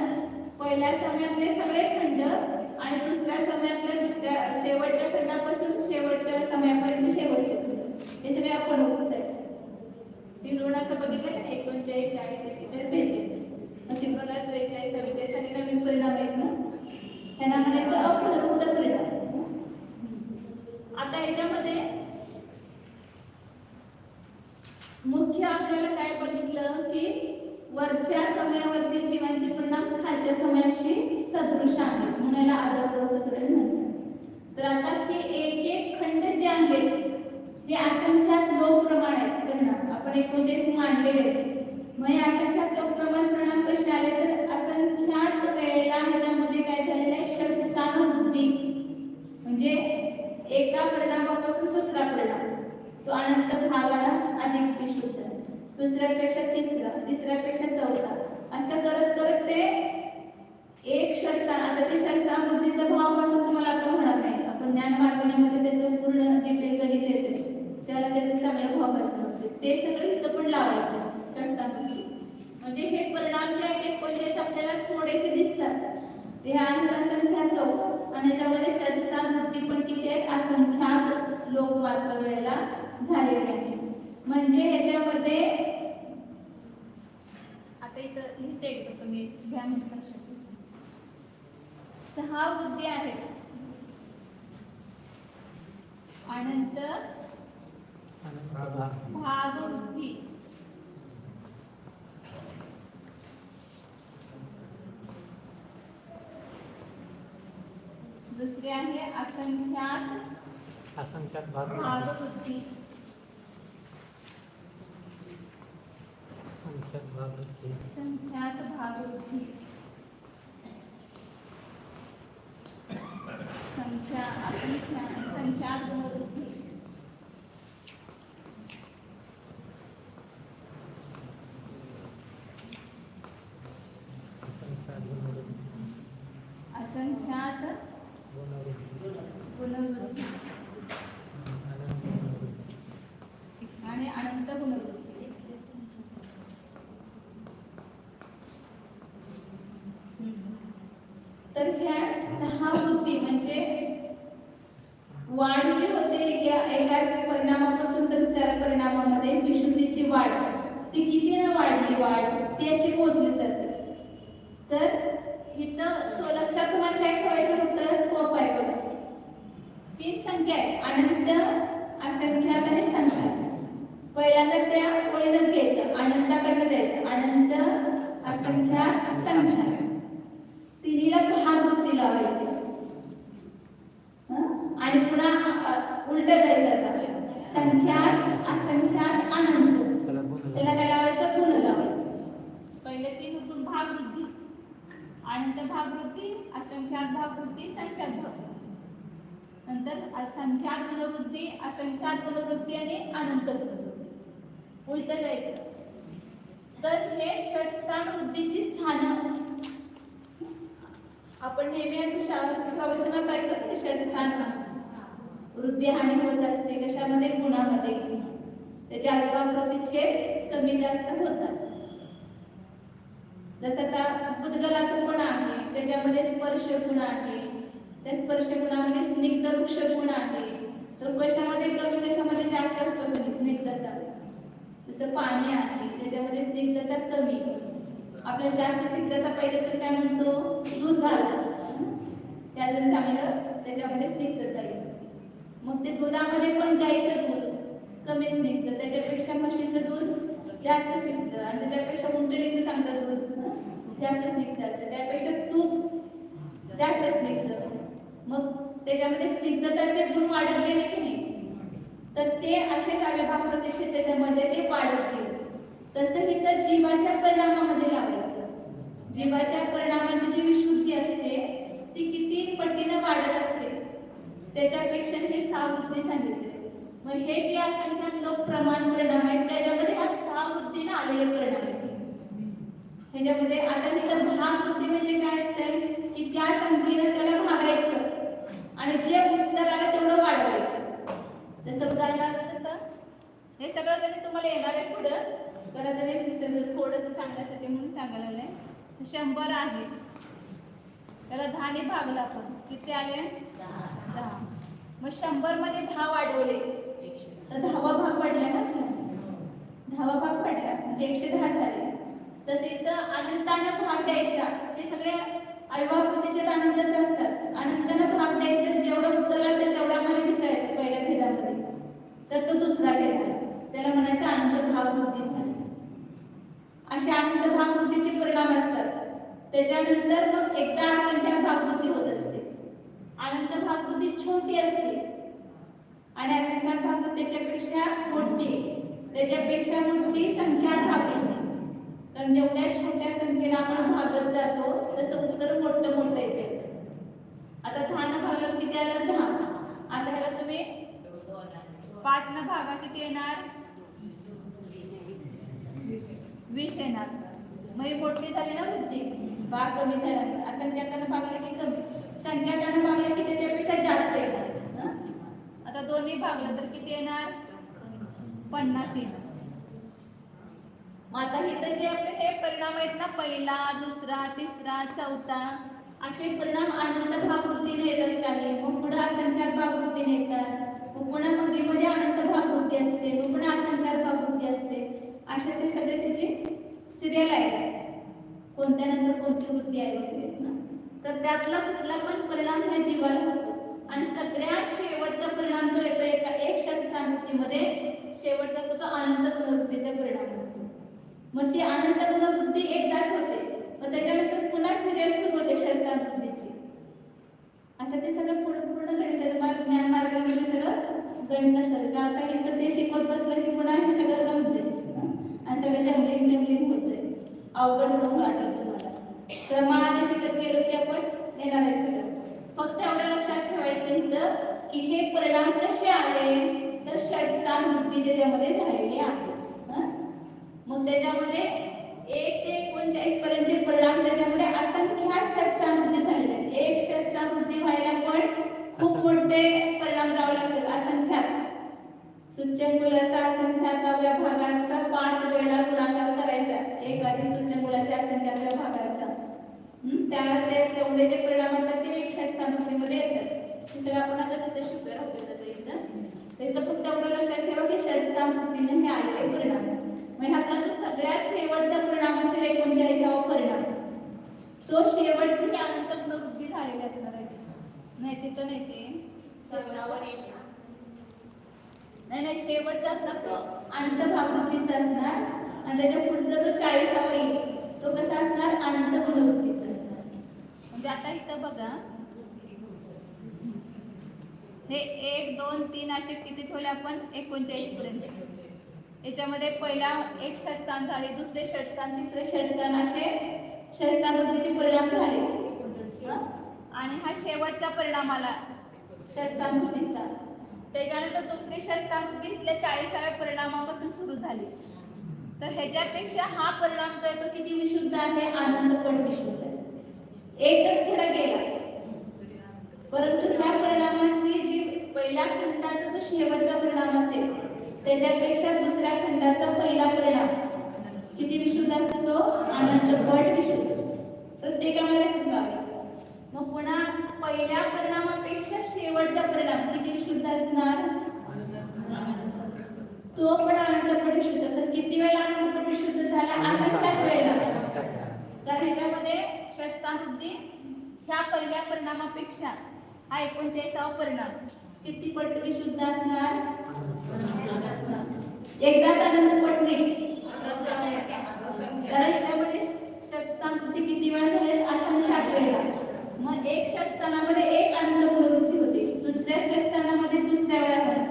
पहिल्या समयातले सगळे खंड आणि दुसऱ्या समयातल्या दुसऱ्या शेवटच्या खंडापासून शेवटच्या समयापर्यंत शेवटचे खंड हे सगळे पुनरुत्तर आहेत. तिकडून असं बघितलं का 39 40 41 42 मग तिकडून 43 44 आणि नवीन परिणाम आहेत ना त्यांना म्हणायचं अपुनरुत्तर परिणाम. आता ह्याच्यामध्ये मुख्य आपल्याला काय बघितलं की वरच्या समयावरती जीवांचे परिणाम खालच्या समयाशी सदृश आहेत म्हणून याला आदरपूर्वक म्हणतात. तर आता हे एक एक खंड जे आहेत हे असंख्यात लोक प्रमाण आहेत परिणाम आपण 39 मांडलेले आहेत. मग हे असंख्यात लोक प्रमाण परिणाम कसे आले तर असंख्यात वेळेला ह्याच्यामध्ये काय झालेलं आहे षटस्थान वृद्धी म्हणजे एका परिणामापासून दुसरा परिणाम तो अनंत भागाला अधिक विशुद्ध दुसऱ्यापेक्षा तिसरा तिसऱ्यापेक्षा चौथा असं करत करत ते एक षटस्थान. आता ते षटस्थान वृद्धीचा भाव असं तुम्हाला आता होणार नाही. आपण ज्ञान मार्गणीमध्ये त्याचं पूर्ण डिटेल गणित येते त्याला त्याचं चांगलं भाव असं ते सगळं इथं पण लावायचं षटस्थान वृद्धी. म्हणजे हे परिणाम जे आहेत 39 आपल्याला थोडेसे दिसतात ते आहेत असंख्यात लोक आणि याच्यामध्ये षटस्थान वृद्धी पण किती आहेत असंख्यात लोक मात्र वेळेला झालेले आहेत. म्हणजे ह्याच्यामध्ये आता इथं लिहिते तुम्ही घ्या म्हणजे लक्षात 6 वृद्धी आहेत. अनंत भागवृद्धी. दुसरे आहे असंख्यात भागवृद्धी. संख्यात भागवृद्धी. संख्यात भागवृद्धी. संख्यात गुणवृद्धी. असंख्यात गुणवृद्धी आणि अनंत गुणवृद्धी. तर ह्या 6 वृत्ती म्हणजे वाढ जी होते एकाच परिणामापासून दुसऱ्या परिणामामध्ये विशुद्धीची वाढ ती कितीने वाढली वाढ ती अशी मोजली जाते. तर इथं लक्षात तुम्हाला काय ठेवायचं होतं सोपं आहे बघा. 3 संख्या आहेत अनंत असंख्यात आणि संख्यात. पहिल्यांदा त्या ओळीनच घ्यायचं अनंताकडनं जायचं अनंत असंख्यात संख्यात. तिन्हीला भागवृत्ती लावायची आणि पुन्हा उलट जायचं आता संख्यात असंख्यात अनंत. त्याला काय लावायचं गुण लावायचं. पहिले 3 गुण भागवृत्ती अनंत भागवृत्ती असंख्यात भागवृत्ती संख्यात भागवृत्ती. नंतर असंख्यात गुणवृत्ती असंख्यात गुणवृत्ती आणि अनंत गुणवृत्ती. उलट जायचं. तर हे षटस्थान वृद्धीची स्थानं आपण नेहमी असं प्रवचनात ऐकतो की षटस्थान वृद्धी हानी होत असते कशामध्ये गुणामध्ये. त्याच्या अल्पावृत्तीचे कमी जास्त होतात. जसं आता बुद्गलाचं गुण आहे त्याच्यामध्ये स्पर्श गुण आहे. त्या स्पर्श गुणामध्ये स्निग्ध वृक्ष गुण आहे. तर कशामध्ये कमी कशामध्ये जास्त असतं कमी स्निग्धता. जसं पाणी आहे त्याच्यामध्ये स्निग्धता कमी. आपल्याला जास्त स्निग्धता पाहिजे असेल काय म्हणतो दूध घालतो त्यातून चांगलं त्याच्यामध्ये स्निग्धता येते. मग ते दुधामध्ये पण गाईचं दूध कमी स्निग्ध त्याच्यापेक्षा म्हशीचं दूध जास्त स्निग्ध आणि त्याच्यापेक्षा उंटणीचं सांगतात दूध जास्त स्निग्ध असतं. त्यापेक्षा तूप जास्त स्निग्ध. मग त्याच्यामध्ये स्निग्धताचे गुण वाढत गेले की नाही तर ते असेच अविभाप्रतीचे त्याच्यामध्ये ते वाढत गेले. तसं इथं जीवाच्या परिणामामध्ये लावायचं. जीवाच्या परिणामाची जी विशुद्धी असते ती किती पटीने वाढत असते त्याच्यापेक्षा हे 6 वृत्ती सांगितले. मग हे जे असंख्यात लोक प्रमाण परिणाम आहेत त्याच्यामध्ये हा 6 वृत्तीने आलेले परिणाम आहेत. ह्याच्यामध्ये आता तिथं भाग वृत्ती म्हणजे काय असते की त्या संख्येने त्याला भागायचं आणि जे उत्तर आलं तेवढं वाढवायचं. जसं उदाहरणार्थ तसं हे सगळं कधी तुम्हाला येणार आहे पुढं जरा तरी थोडंसं सांगण्यासाठी म्हणून सांगायला लागलंय. 100 आहे त्याला 10 ने भागला आपण किती आले 10. मग 100 मध्ये 10 वाढवले तर 10वा भाग पडला ना 10वा भाग पडला म्हणजे 110 झाले. तसे इथं अनंतानं भाग द्यायचा. हे सगळे अविभाप्रतीचे अनंतच असतात. अनंतानं भाग द्यायचं जेवढं उत्तर आलं तेवढ्यामध्ये मिसळायचं पहिल्या भेदामध्ये तर तो दुसरा भेद आहे त्याला म्हणायचं अनंत भागवृत्ती झाली. असे अनंत भागवृत्तीचे परिणाम असतात. त्याच्यानंतर मग एकदा असंख्यात भागवृत्ती होत असते. अनंत भागवृत्ती छोटी असते आणि असंख्यात भागवृत्ती त्याच्यापेक्षा मोठी. त्याच्यापेक्षा मोठी संख्यात भागवृत्ती. कारण जेवढ्या छोट्या संख्येला आपण भागत जातो तसं उत्तर मोठं मोठं यायचं. आता 10 न भागलं किती आलं 10. आता ह्याला तुम्ही 5 न भागा किती येणार 20 येणार. मग ही मोठी झाली ना वृत्ती भाग कमी झाला. असंख्यातानं भागलं की कमी संख्यातानं भागलं की त्याच्यापेक्षा जास्त येणार. आता दोन्ही भागलं तर किती येणार 50 येणार. मग आता इथं जे आपले हे परिणाम आहेत ना पहिला दुसरा तिसरा चौथा असे परिणाम अनंत भागवृत्तीने येतात काही. मग पुढे असंख्यात भागवृत्तीने येतात. मग पुन्हा मध्ये अनंत भागवृत्ती असते मग पुन्हा असंख्यात भागवृत्ती असते. असे ते सगळे त्याची सिरियल आहे कोणत्या नंतर कोणती वृत्ती आहे वगैरे ना. तर त्यातला कुठला पण परिणाम ह्या जीवाला होतो आणि सगळ्यात शेवटचा परिणाम जो येतो एक षटस्थान वृत्तीमध्ये शेवटचा असतो तो अनंत पुनर्वृत्तीचा परिणाम असतो. मग ती अनंत पुनर्वृत्ती एकदाच होते, मग त्याच्यानंतर पुन्हा सिरियल सुरू होते षटस्थान वृत्तीची. असं ते सगळं पूर्ण गणित ज्ञान मार्गामध्ये सगळं गणित असतं. आता इथं ते शिकवत बसलं की पुन्हा हे सगळं रमत जाईल आणि सगळं जमलिंग होत जाईल, अवघड म्हणून वाटत तुम्हाला. क्रमाने शिकत गेलो की आपण येणार आहे सगळं. फक्त एवढं लक्षात ठेवायचं इथं की हे परिणाम कसे आले, तर षटस्थान वृत्ती त्याच्यामध्ये झालेली आहे. मग त्याच्यामध्ये 1 ते 39 पर्यंतचे परिणाम त्याच्यामध्ये असंख्य षटस्थान वृत्ती झालेले आहेत. एक षटस्थान वृत्ती व्हायला पण खूप मोठे परिणाम जावे लागतात. असंख्यात सूच्यंकुलाचा असंख्याताव्या भागाचा 5 वेळा गुणाकार करायचा एखादी सूच्यंकुलाच्या असंख्यातल्या भागाचा. त्याला ते तेवढे जे परिणाम असतात ते एक षटस्थान वृत्तीमध्ये येतात. हे सगळं आपण आता तिथे शिकूया इथं फक्त एवढं लक्षात ठेवा की षटस्थान वृत्तीने हे आलेले परिणाम. मग ह्यातला जो सगळ्यात शेवटचा परिणाम असेल 39वा परिणाम, तो शेवटची की अनंत पुनर्वृत्ती झालेली असणार आहे. नाही तिथं नाही ते नाही शेवटचा असणार तो अनंत भागवृत्तीचा असणार आणि त्याच्या पुढचा जो 40वा येईल तो कसा असणार अनंत पुनर्वृत्तीचा असणार. म्हणजे आता इथं बघा हे 1 2 3 असे किती ठेवले आपण 39 पर्यंत. याच्यामध्ये पहिला एक षटस्थान झाले, दुसरे षटस्थान, तिसरे षटस्थान असे षटस्थान वृत्तीचे परिणाम झाले आणि हा शेवटचा परिणाम आला षटस्थान वृत्तीचा. त्याच्यानंतर दुसरी षटस्थान वृत्ती इथल्या 40व्या परिणामापासून सुरू झाली. तर ह्याच्यापेक्षा हा परिणाम जो आहे तो किती विशुद्ध आहे, आनंदपट विशुद्ध आहे. एकच पुढे गेला, परंतु ह्या परिणामाची जी पहिल्या खंडाचा जो शेवटचा परिणाम असेल त्याच्यापेक्षा दुसऱ्या खंडाचा पहिला परिणाम किती विशुद्ध असतो, आनंदपट विशुद्ध. प्रत्येकामध्ये असंच लावायचं. मग पुन्हा पहिल्या परिणामापेक्षा शेवटचा परिणाम किती विशुद्ध असणार, तो पण आनंदपट विशुद्ध. तर किती वेळा आनंदपट विशुद्ध झाला, असंख्यात वेळेला. तर ह्याच्यामध्ये षटस्थान वृत्ती ह्या पहिल्या परिणामापेक्षा हा 39वा परिणाम किती पट विशुद्ध असणार, एकदाच आनंदपट नाही. कारण ह्याच्यामध्ये षटस्थान वृत्ती किती वेळा झाले, असंख्यात वेळेला. मग एक षटस्थानामध्ये एक अनंत पुनर्वृत्ती होते, दुसऱ्या षटस्थानामध्ये दुसऱ्या वेळा होणार,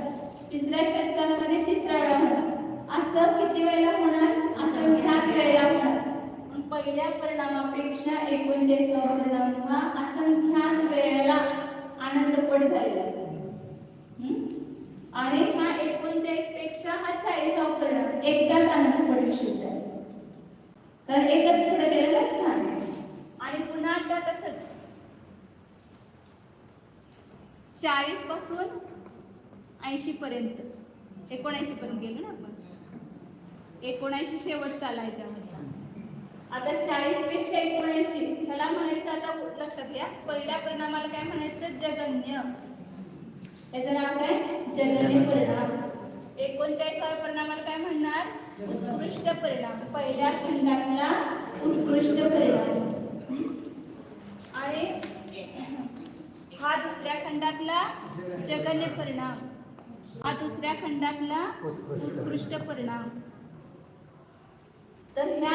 तिसऱ्या षटस्थानामध्ये तिसऱ्या वेळा होणार. असं किती वेळेला होणार, असंख्यात वेळेला होणार. पण पहिल्या परिणामापेक्षा 39वा परिणाम हा असंख्यात वेळेला आनंदपट झालेला आहे. आणि हा 39 पेक्षा हा 40वा परिणाम एकदाच आनंदपट विशुद्ध आहे. कारण एकच पुढे गेलेलं असणार आणि पुन्हा आता तसंच 40 पासून 80 पर्यंत 79 पर्यंत गेलो ना आपण. 79 शेवट चालायच्या मध्ये. आता 40 पेक्षा 79 ह्याला म्हणायचं, आता लक्षात घ्या पहिल्या परिणामाला काय म्हणायचं, जगन्य. त्याचं नाव काय, जगन्य परिणाम. 39व्या परिणामाला काय म्हणणार, उत्कृष्ट परिणाम. पहिल्या खंडातला उत्कृष्ट परिणाम. आणि हा दुसऱ्या खंडातला जगन्य परिणाम, हा दुसऱ्या खंडातला उत्कृष्ट परिणाम. तर ह्या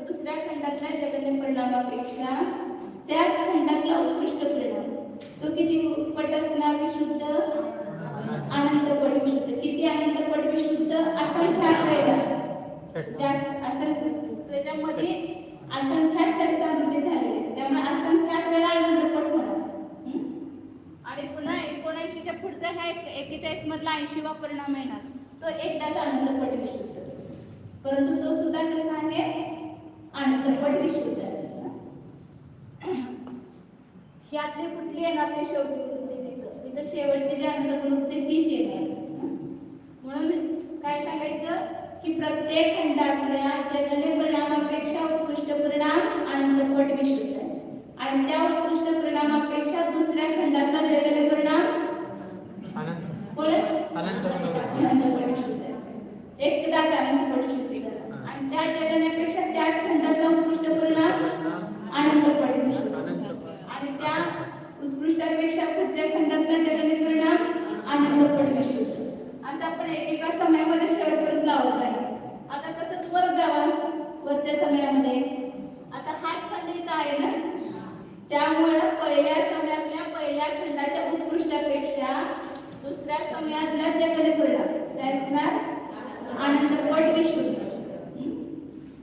दुसऱ्या खंडातल्या जगन्य परिणामापेक्षा त्याच खंडातला उत्कृष्ट परिणाम तो किती पट असणार, विशुद्ध, अनंतपट विशुद्ध. किती अनंतपट विशुद्ध, असंख्यात वेळेला. त्याच्यामध्ये असंख्यात षटस्थान वृत्ती झालेली, त्यामुळे असंख्यात वेळा आनंदपट होणार. आणि पुन्हा 79च्या पुढचा ह्या 41 मधला 80वा परिणाम येणार, तो एकदाच आनंदपट विशुद्ध. परंतु तो सुद्धा कसा आहे, आनंदपट विशुद्ध आहे. ह्यातली कुठली येणार नाही शेवटी वृत्ती, तिथं शेवटची जी आनंदपट वृत्ती तीच येणार. म्हणून काय सांगायचं की प्रत्येक खंडातल्या जगन्य परिणामापेक्षा उत्कृष्ट परिणाम आनंदपट विशुद्ध आहे आणि त्या उत्कृष्ट परिणामापेक्षा दुसऱ्या खंडातला जगन्य परिणाम आनंदपट विशुद्ध आहे. एकदाच आनंदपट विशुद्ध झाला आणि त्या जगण्यापेक्षा त्याच खंडातला उत्कृष्ट परिणाम आनंदपट विशुद्ध. आणि त्या उत्कृष्टापेक्षा पुढच्या खंडातला जगने परिणाम आनंदपट विश्व. असं आपण एकेका समयामध्ये शेवटपर्यंत लावत जाणार. आता तसंच वर जावा वरच्या समयामध्ये. आता हाच खंड इथं आहे ना, त्यामुळं पहिल्या समयातल्या पहिल्या खंडाच्या उत्कृष्टापेक्षा दुसऱ्या समयातला जगने परिणाम काय असणार आनंदपट विश्व.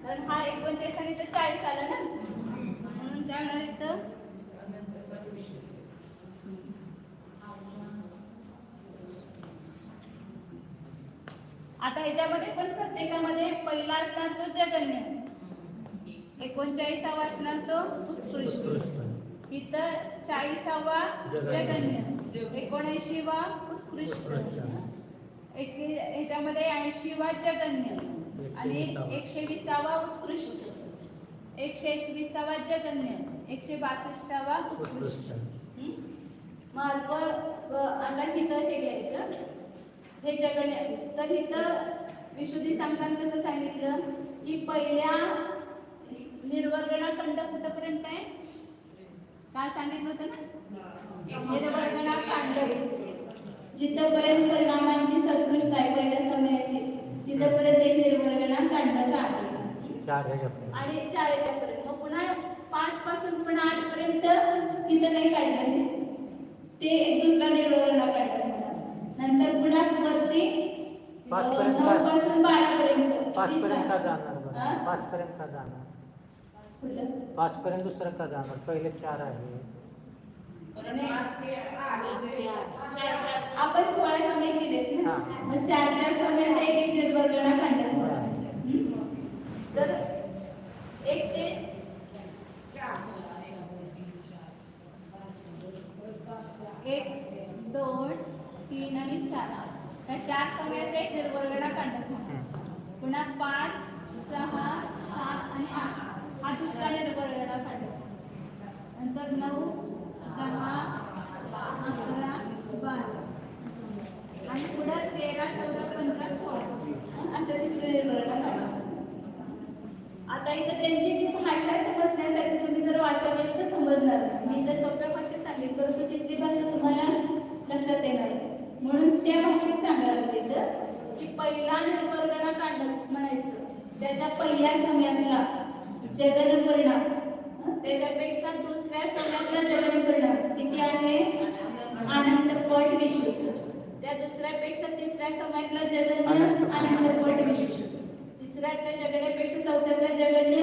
कारण हा 39 आणि इथं 40 आला ना, म्हणून काय होणार इथं आता ह्याच्यामध्ये पण प्रत्येकामध्ये पहिला असणार तो जगन्य, 39वा असणार तो उत्कृष्ट, इथं 40वा जगन्य, 79वा उत्कृष्ट, ह्याच्यामध्ये 80वा जगन्य आणि 120वा उत्कृष्ट, 121वा जगन्य, 162वा उत्कृष्ट. मार्ग आणला तिथं हे घ्यायचं हे जगणे. तर इथं विशुद्धी सांगताना कसं सांगितलं की पहिल्या निर्वर्गणा खंड कुठपर्यंत आहे काय सांगितलं होतं ना, निर्वर्गणा कांड जिथपर्यंत परिणामांची सत्कृष्ट आहे पहिल्या समयाची तिथपर्यंत एक निर्वर्गणा कांड काढली आणि 4च्या पर्यंत. मग पुन्हा 5 पासून पुन्हा 8 पर्यंत तिथं नाही काढलं ते एक दुसरा निर्वर्गणा काढला. नंतर पुन्हा वरती 9 पासून 12 पर्यंत 5 पर्यंत का जाणार? 5 पर्यंत का जाणार? 5 पर्यंत दुसरं का जाणार? पहिले 4 आहे. आपण 16 समय केलेत ना, मग 4 समयाचा एक एक निर्वर्गणा काढला. तर 1 ते 1 2 3 आणि 4 त्या 4 समयाचा एक निर्वर्गणा काढला. पुन्हा 5 6 7 आणि 8 हा दुसरा निर्वर्गणा काढला. नंतर 9 10 11 12 आणि पुढे 13 14 15 16 असं तिसरं निर्वर्गणा काढला. आता इथं त्यांची जी भाषा समजण्यासाठी तुम्ही जर वाचलं तर समजणार नाही. मी जर सोप्या भाषेत सांगितलं परंतु तिथली भाषा तुम्हाला लक्षात येणार नाही, म्हणून त्या भाषेत सांगायला लागतं की पहिला निर्वर्गणा कांड म्हणायचं त्याच्या पहिल्या समयातला जगन परिणाम त्याच्यापेक्षा दुसऱ्या समयातला जगन परिणाम किती आहे आनंदपट विश्व. त्या दुसऱ्यापेक्षा तिसऱ्या समयातला जगन्य आनंदपट विश्व, तिसऱ्यातल्या जगण्यापेक्षा चौथ्यातला जगन्य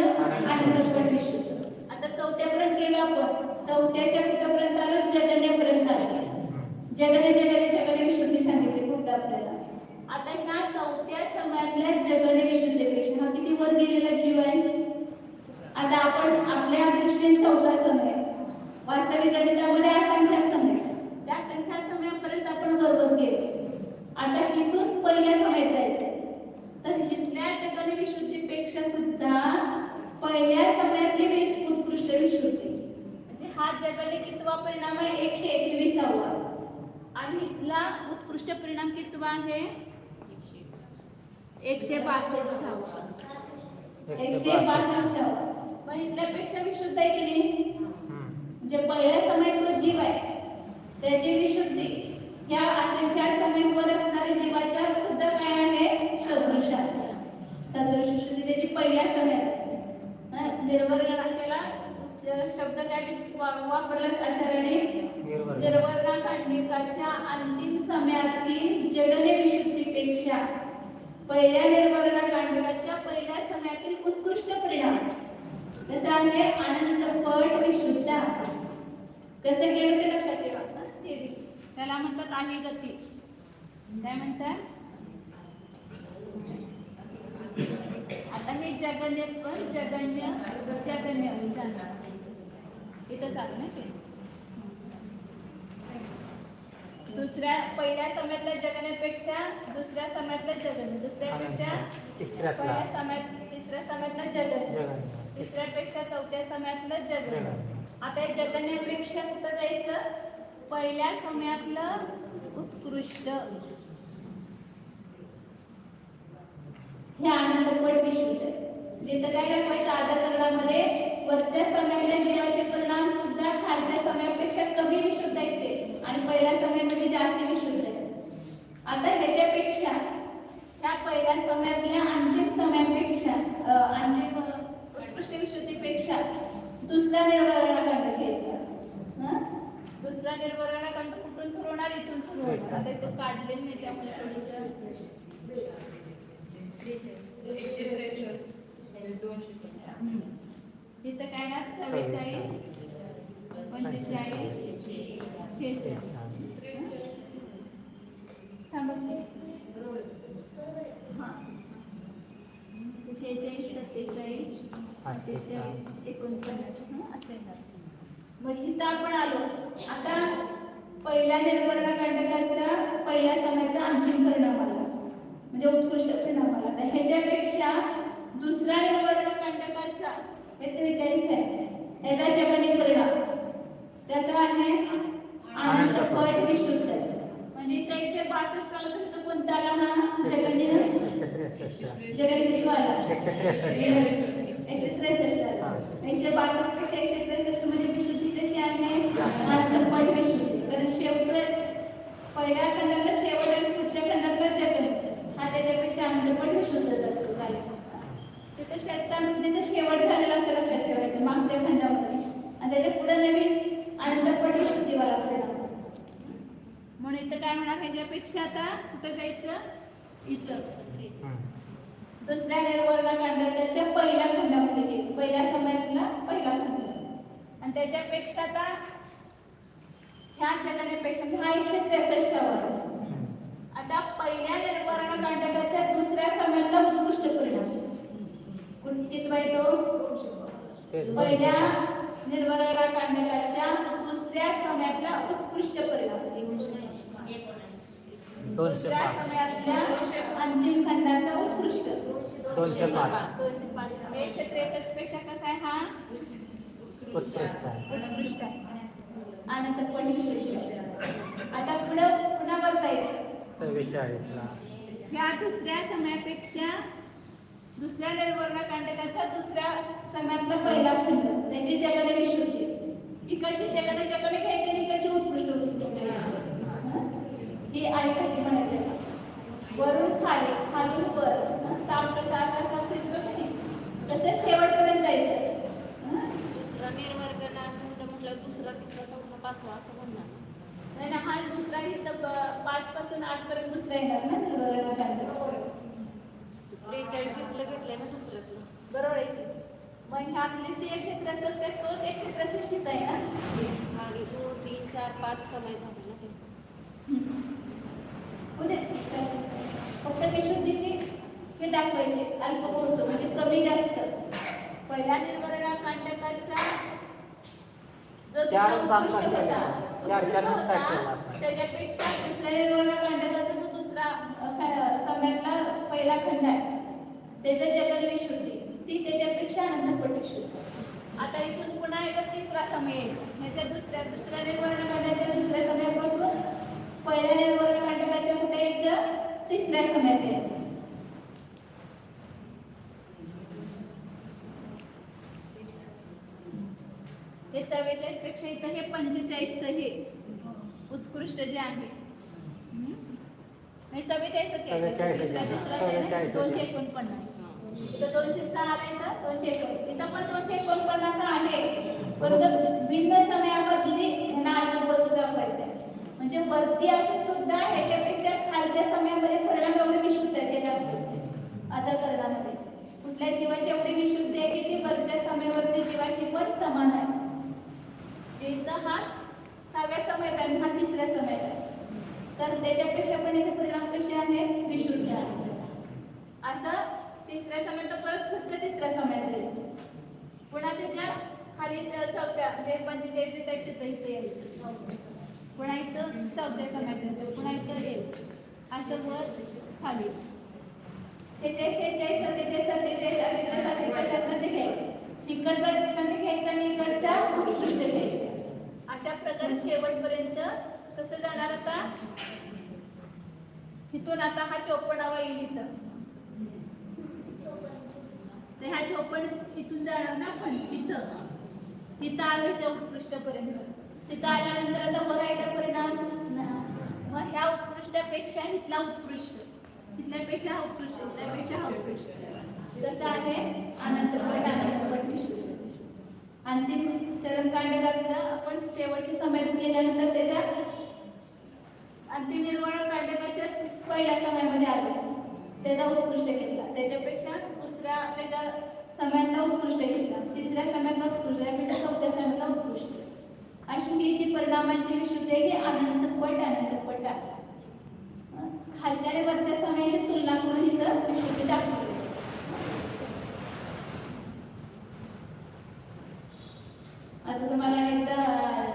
आनंदपट विश्व. आता 4थ्यापर्यंत गेलो आपण, 4थ्याच्या कुठपर्यंत आलो जगन्यापर्यंत आलो. जगने विशुद्धी सांगितली फक्त आपल्याला. आता ह्या 4थ्या समयातल्या जगने विशुद्धीपेक्षा हा किती वर गेलेला जीव आहे. आता आपण आपल्या दृष्टीने 4था समय, वास्तविक गणितामध्ये असंख्य समय, त्या असंख्य समयापर्यंत आपण वर गेलो. आता इथून पहिल्या समयात जायचंय, तर इथल्या जगने विशुद्धीपेक्षा सुद्धा पहिल्या समयातली उत्कृष्ट विशुद्धी म्हणजे हा जगने कितवा परिणाम आहे 121वा आणि इथला उत्कृष्ट परिणाम कितवा आहे 162वा. 162वा पण इथल्यापेक्षा विशुद्ध आहे की नाही. म्हणजे पहिल्या समयात तो जीव आहे त्याची विशुद्धी या असंख्य समयावर असणाऱ्या जीवाच्या सुद्धा काय आहे सदृश आहे. सदृश विशुद्धी त्याची पहिल्या समयात निर्वर्गणा केला शब्द त्या वापरला आचार्याने. निर्वर्गणा काढणीकाच्या अंतिम समयातील जगने विशुद्धीपेक्षा पहिल्या निर्वर्गणा काढणीकाच्या पहिल्या समयातील उत्कृष्ट परिणाम जसं आहे आनंदपट विशुद्ध. कसं गेलं ते लक्षात ठेवा. सीडी त्याला म्हणतात आहे गती. काय म्हणतात आता हे जगन्य पण जगन्य जाणार इथं झालं ना ते. दुसऱ्या पहिल्या समयातल्या जगण्यापेक्षा दुसऱ्या समयातलं जगन्य, दुसऱ्यापेक्षा पहिल्या समयात तिसऱ्या समयातलं जगन्य, तिसऱ्यापेक्षा 4थ्या समयातलं जगन्य. आता या जगण्यापेक्षा कुठं जायचं पहिल्या समयातलं उत्कृष्ट हे आनंदपट विशुद्ध. तिथं काय दाखवायचं आधाकरणामध्ये वरच्या समयातल्या जीवाचे परिणाम सुद्धा खालच्या समयापेक्षा कमी विशुद्ध आहेत ते आणि पहिल्या समयामध्ये जास्त विशुद्ध आहेत. आता ह्याच्यापेक्षा त्या पहिल्या समयातल्या अंतिम समयापेक्षा अंतिम उत्कृष्ट विशुद्धीपेक्षा दुसरा निर्वहरणखंड घ्यायचा. दुसरा निर्वहरणखंड कुठून सुरू होणार? इथून सुरू होणार. आता इथं काढलेलं नाही त्यामुळे थोडंसं इथं काय ना 44 45 46 थांबा 46 47 48 49 असे येणार. मग इथं आपण आलो. आता पहिल्या निर्वहरणखंडकाचा पहिल्या समयाचा अंतिम परिणाम आला म्हणजे उत्कृष्ट परिणाम आला. तर ह्याच्यापेक्षा दुसरा निर्वहरणखंडकाचा हे 43 आहे. याचा जगनी परिणाम त्याचा आहे आनंदपट विशुद्ध म्हणजे इथं 162 आला तर इथं कोणता आला? हा जगनी जगनी किती आला? 163 आला. 162 पेक्षा 163 म्हणजे विशुद्धी कशी आहे? आनंदपट विशुद्धी. कारण शेवटच पहिल्या खंडातला शेवट आणि पुढच्या खंडातला जगनी हा त्याच्यापेक्षा आनंदपट विशुद्धच असतो. काय तिथं शास्त्रामध्ये शेवट झालेला असं लक्षात ठेवायचं मागच्या खंडामध्ये आणि त्याच्या पुढे नवीन आनंदपट विशुद्धीवाला परिणाम असतो. म्हणून इथं काय म्हणा ह्याच्यापेक्षा आता कुठं जायचं? इथं दुसऱ्या निर्वहरणखंडाच्या पहिल्या खंडामध्ये गेली. पहिल्या समयातला पहिला खंड आणि त्याच्यापेक्षा आता ह्या जगण्यापेक्षा हा 163 वा. आता पहिल्या निर्वहरणखंडकाच्या दुसऱ्या समयातला उत्कृष्ट परिणाम कितवा येतो? पहिल्या निर्वहरणखंडकाच्या दुसऱ्या समयातला उत्कृष्ट परिणाम दुसऱ्या समयातल्या अंतिम खंडाचा उत्कृष्ट 205 163 पेक्षा कसा आहे? हा उत्कृष्ट आहे. आनंदपट विशुद्ध. आता पुन्हा वर जायचं 44 ला. ह्या दुसऱ्या समयापेक्षा दुसऱ्या निर्वहरणखंडकाचा दुसऱ्या समयातला पहिला खंड त्याची जगने विशुद्धी. इकडची जगने घ्यायची आणि इकडची उत्कृष्ट घ्यायची. ही आळीघाटी म्हणायची. वरून खाली खालून वर सारखं तसं शेवटपर्यंत जायचं. दुसरा निर्वर्गखंड म्हटलं दुसरा तिसरा चौथा पाचवा असं म्हणणार नाही ना. हा दुसरा इथं 5 पासून 8 पर्यंत दुसरा येणार ना निर्वहरणखंड. 43 घेतलंय ना दुसऱ्यातलं बरोबर आहे. मग ह्यातली जी 163 आहे तोच 163 इथं आहे ना. आणि 2 3 4 5 समय झाले ना ते. फक्त विशुद्धीची हे दाखवायचे अल्पबोध म्हणजे कमी जास्त. पहिल्या निर्वहरणखंडकाचा जो उत्कृष्ट होता त्याच्यापेक्षा दुसऱ्या निर्वहरणखंडकाचा जो दुसरा समयातला पहिला खंड आहे त्याचं जगन विशुद्धी ती त्याच्यापेक्षा आनंदपट विशुद्ध. आता इथून पुन्हा एकदा तिसरा समय यायचा. ह्याच्या दुसऱ्या निर्वहरणखंडाच्या दुसऱ्या समयापासून पहिल्या निर्वहरणखंडकाच्या कुठे यायचं? तिसऱ्या समयात यायचं. हे 44 पेक्षा इथं हे 45 हे उत्कृष्ट जे आहे. नाही 44च घ्यायचं. दुसरा 249. इथं 206 आला इथं 249. इथं पण 249 आहे. परंतु भिन्न समयामधली नाल्पबोध दाखवायचं आहे. म्हणजे वरती असून सुद्धा ह्याच्यापेक्षा खालच्या समयामध्ये परिणाम एवढे विशुद्ध आहे ते दाखवायचे. अधकरणामध्ये कुठल्या जीवाची एवढी विशुद्धी आहे की ती वरच्या समयावरती जीवाशी पण समान आहे. जिथं हा 6व्या समयात आहे हा 3ऱ्या समयात आहे तर त्याच्यापेक्षा पण याचे परिणाम कसे आहेत? विशुद्ध आहेत. असं 3ऱ्या समयात परत पुढच्या 3ऱ्या समयात जायचं. पुन्हा त्याच्या खाली 4थ्या म्हणजे 45 आहे तिथं इथं यायचं. पुन्हा इथं 4थ्या समयात यायचं. पुन्हा इथं यायचं. असं वर खाली 46 47 47 48 48 घ्यायचं. इकडचा खंड घ्यायचा आणि इकडचा उत्कृष्ट घ्यायचा. अशा प्रकारे शेवटपर्यंत कसं जाणार? आता इथून आता हा 54वा येईल. इथं तर ह्या झोपड इथून जाणार ना आपण इथं आलो इथं उत्कृष्टपर्यंत. तिथं आल्यानंतर आता बघा काय परिणाम. मग ह्या उत्कृष्टापेक्षा इथला उत्कृष्ट, तिथल्यापेक्षा हा उत्कृष्ट, इथल्यापेक्षा हा उत्कृष्ट. जसं आहे अनंतपट अनंतपट विश्व. अंतिम चरणकांड दाखला आपण शेवटची समाधी केल्यानंतर त्याच्या अंतिम निर्वाण कांडकाच्याच पहिल्या समयामध्ये आलो. त्याचा उत्कृष्ट घेतला, त्याच्यापेक्षा दुसऱ्या त्याच्या समयातला उत्कृष्ट घेतला, तिसऱ्या समयातला उत्कृष्ट, त्यापेक्षा चौथ्या समयातला उत्कृष्ट. अशी ही जी परिणामांची विशुद्धी आहे ही अनंतपट अनंतपट आहे. खालच्या आणि वरच्या समयाची तुलना करून इथं विशुद्धी दाखवली. आता तुम्हाला अनेकदा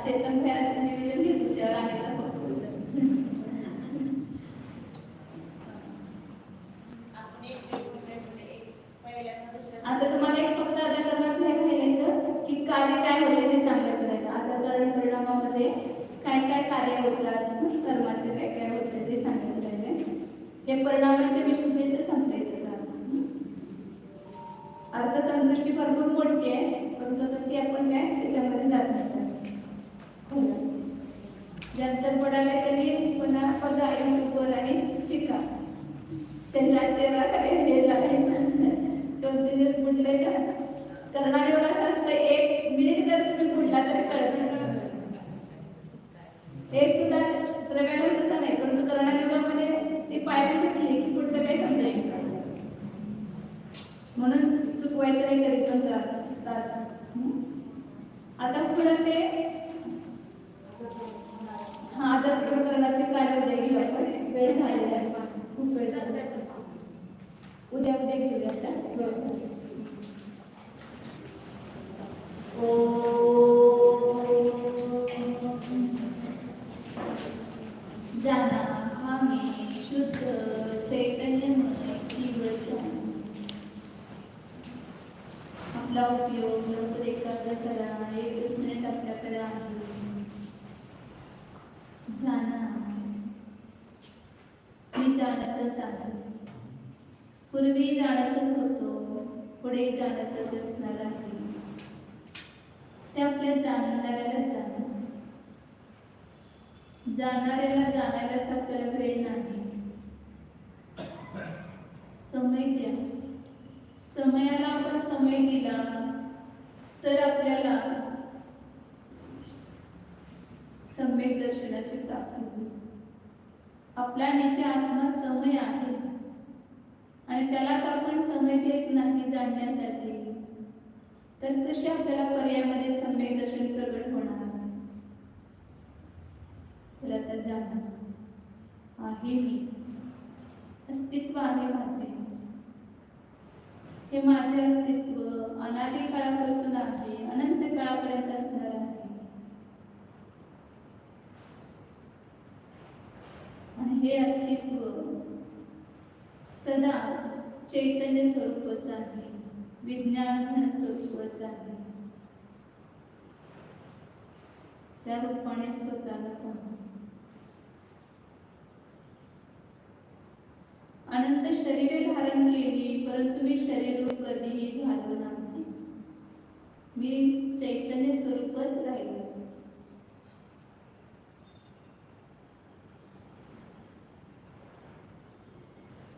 चेतन भैयाचं निवेदन घेतो त्यावर अनेकदा आता तुम्हाला एक फक्त अध्याकरणाचं हे राहिलं की कार्य काय होते ते सांगायचं राहिलं. अध्याकरण परिणामामध्ये काय काय कार्य होतात, कर्माचे काय काय होते ते सांगायचं राहिलं. हे परिणामाच्या विशुद्धीचे सांगता येतं. अर्थसंदृष्टी भरपूर मोठी आहे, परंतु ती आपण काय त्याच्यामध्ये जात नसतात. ज्यांचं पडायला त्यांनी पुन्हा बघा युट्यूबवर आणि शिका. त्यांच्या चेहरा हे लागायचं 2-3 दिवस बुडले का. कर्णायोग असं असतं 1 मिनिट जर तुम्ही बुडला तरी कळत नाही. एक सुद्धा श्रवणायोग तसं नाही, परंतु कर्णायोगामध्ये ती पायरी सुटली की पुढचं काही समजायचं. म्हणून चुकवायचं नाही कधी पण त्रास. आता पुढे ते आदर प्रकरणाचे कार्य उद्या घेऊ आपण. वेळ झालेला आहे, खूप वेळ झाला. उद्या घेऊया आता. जाना हमें शुद्ध चैतन्यमय जीवचं. आपला उपयोग लवकर एकाग्र करा. 1 मिनिट आपल्याकडे आहे. जाना मी जाणतच आहे. पूर्वी जाणतच होतो, पुढे जाणतच असणार आहे. ते आपल्या जाणणाऱ्याला जाणाऱ्याला जाणाऱ्याच आपल्याला वेळ नाही. समय द्या. समयाला आपण समय दिला तर आपल्याला सम्यक दर्शनाची प्राप्ती होईल. आपला निज आत्मा समय आहे आणि त्यालाच आपण समय देत नाही जाणण्यासाठी, तर कसे आपल्याला पर्यायामध्ये सम्यक दर्शन प्रगट होणार. तर आता जाणा आहे मी, अस्तित्व आहे माझे. हे माझे अस्तित्व अनादी काळापासून आहे, अनंत काळापर्यंत असणार आहे. आणि हे अस्तित्व सदा चैतन्य स्वरूपच आहे, विज्ञान घन स्वरूपच आहे. त्या रूपाने स्वतःला पहा. अनंत शरीरे धारण केली, परंतु मी शरीररूप कधीही झालो नाहीच. मी चैतन्य स्वरूपच राहिलो.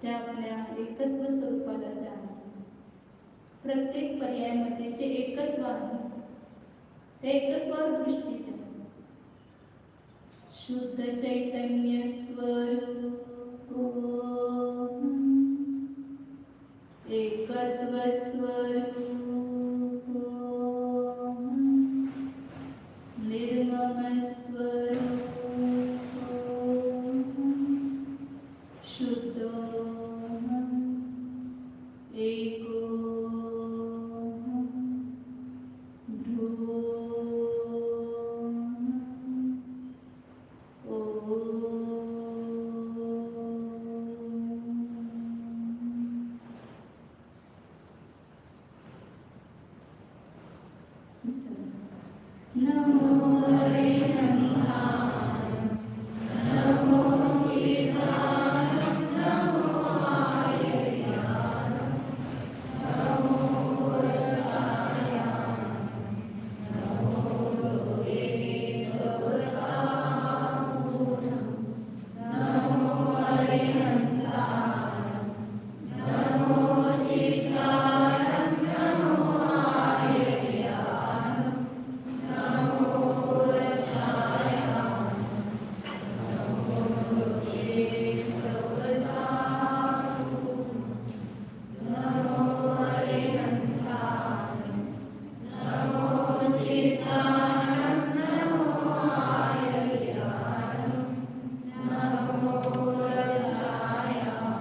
त्या आपल्या एकत्व स्वरूपाला जाणा. प्रत्येक पर्यायामध्ये जे एकत्व आहे त्या एकत्वावर दृष्टी द्या. शुद्ध चैतन्य स्वरूप एकत्व स्वरूप निर्मम स्वरूप शुद्ध एको ध्रुव नमो